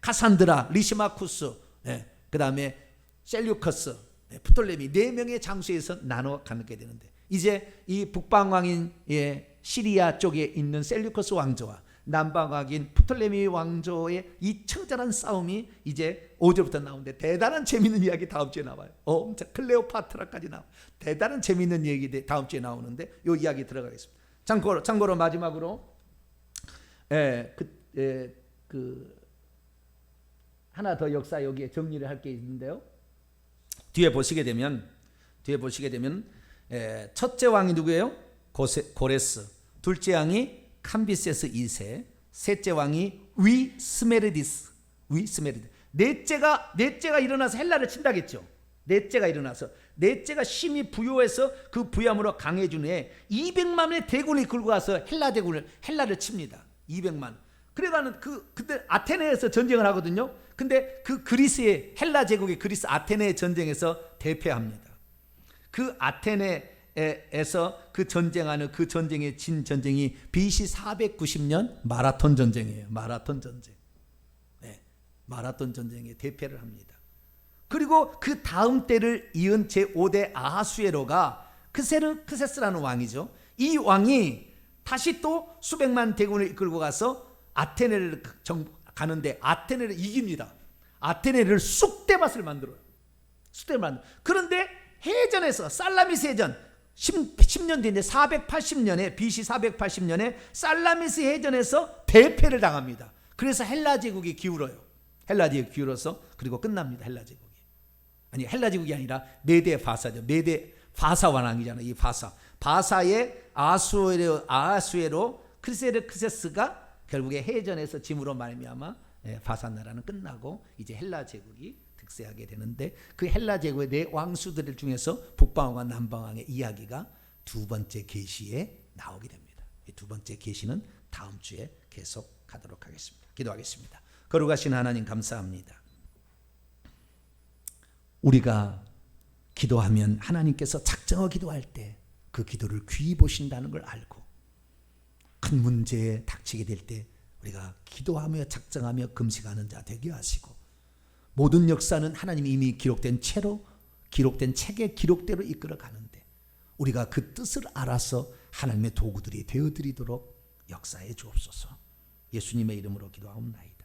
카산드라, 리시마쿠스, 그 다음에 셀류커스, 프톨레미 4명의 장수에서 나눠 갖게 되는데, 이제 이 북방왕인 시리아 쪽에 있는 셀류커스 왕조와 남방왕인 프톨레미 왕조의 이 처절한 싸움이 이제 5절부터 나오는데, 대단한 재미있는 이야기 다음 주에 나와요. 엄청 클레오파트라까지 나와. 대단한 재미있는 얘기 다음 주에 나오는데 이 이야기 들어가겠습니다. 참고로 마지막으로 하나 더 역사 여기에 정리를 할 게 있는데요. 뒤에 보시게 되면 첫째 왕이 누구예요? 고레스. 둘째 왕이 캄비세스 2세. 셋째 왕이 위스메르디스. 넷째가 일어나서 헬라를 친다겠죠. 넷째가 심히 부요해서 그 부함으로 강해준 후에 200만의 대군을 끌고 가서 헬라를 칩니다. 200만. 그래가는 그때 아테네에서 전쟁을 하거든요. 근데 그 그리스의 헬라 제국의 그리스 아테네 전쟁에서 대패합니다. 그 아테네에서 그 전쟁하는 그 전쟁에 진 전쟁이 BC 490년 마라톤 전쟁이에요. 마라톤 전쟁에 대패를 합니다. 그리고 그 다음 때를 이은 제5대 아하수에로가 크세스라는 왕이죠. 이 왕이 다시 또 수백만 대군을 이끌고 가서 아테네를 가는데 아테네를 이깁니다. 아테네를 쑥대밭을 만들어요. 그런데 해전에서 살라미스 해전 10년 뒤인데 480년에 BC 480년에 살라미스 해전에서 대패를 당합니다. 그래서 헬라 제국이 기울어서 그리고 끝납니다. 헬라 제국이 아니라 메데 바사죠. 메데 바사 왕이잖아요. 이 바사의 아하수에로 크세스가 결국에 해전에서 짐으로 말미암아 바사 나라는 끝나고 이제 헬라 제국이 득세하게 되는데, 그 헬라 제국의 4왕수들 중에서 북방왕과 남방왕의 이야기가 두 번째 계시에 나오게 됩니다. 이 두 번째 계시는 다음 주에 계속 가도록 하겠습니다. 기도하겠습니다. 거룩하신 하나님 감사합니다. 우리가 기도하면 하나님께서 작정하고 기도할 때 그 기도를 귀히 보신다는 걸 알고, 큰 문제에 닥치게 될 때 우리가 기도하며 작정하며 금식하는 자 되게 하시고, 모든 역사는 하나님이 이미 기록된 책의 기록대로 이끌어 가는데 우리가 그 뜻을 알아서 하나님의 도구들이 되어드리도록 역사해 주옵소서. 예수님의 이름으로 기도하옵나이다.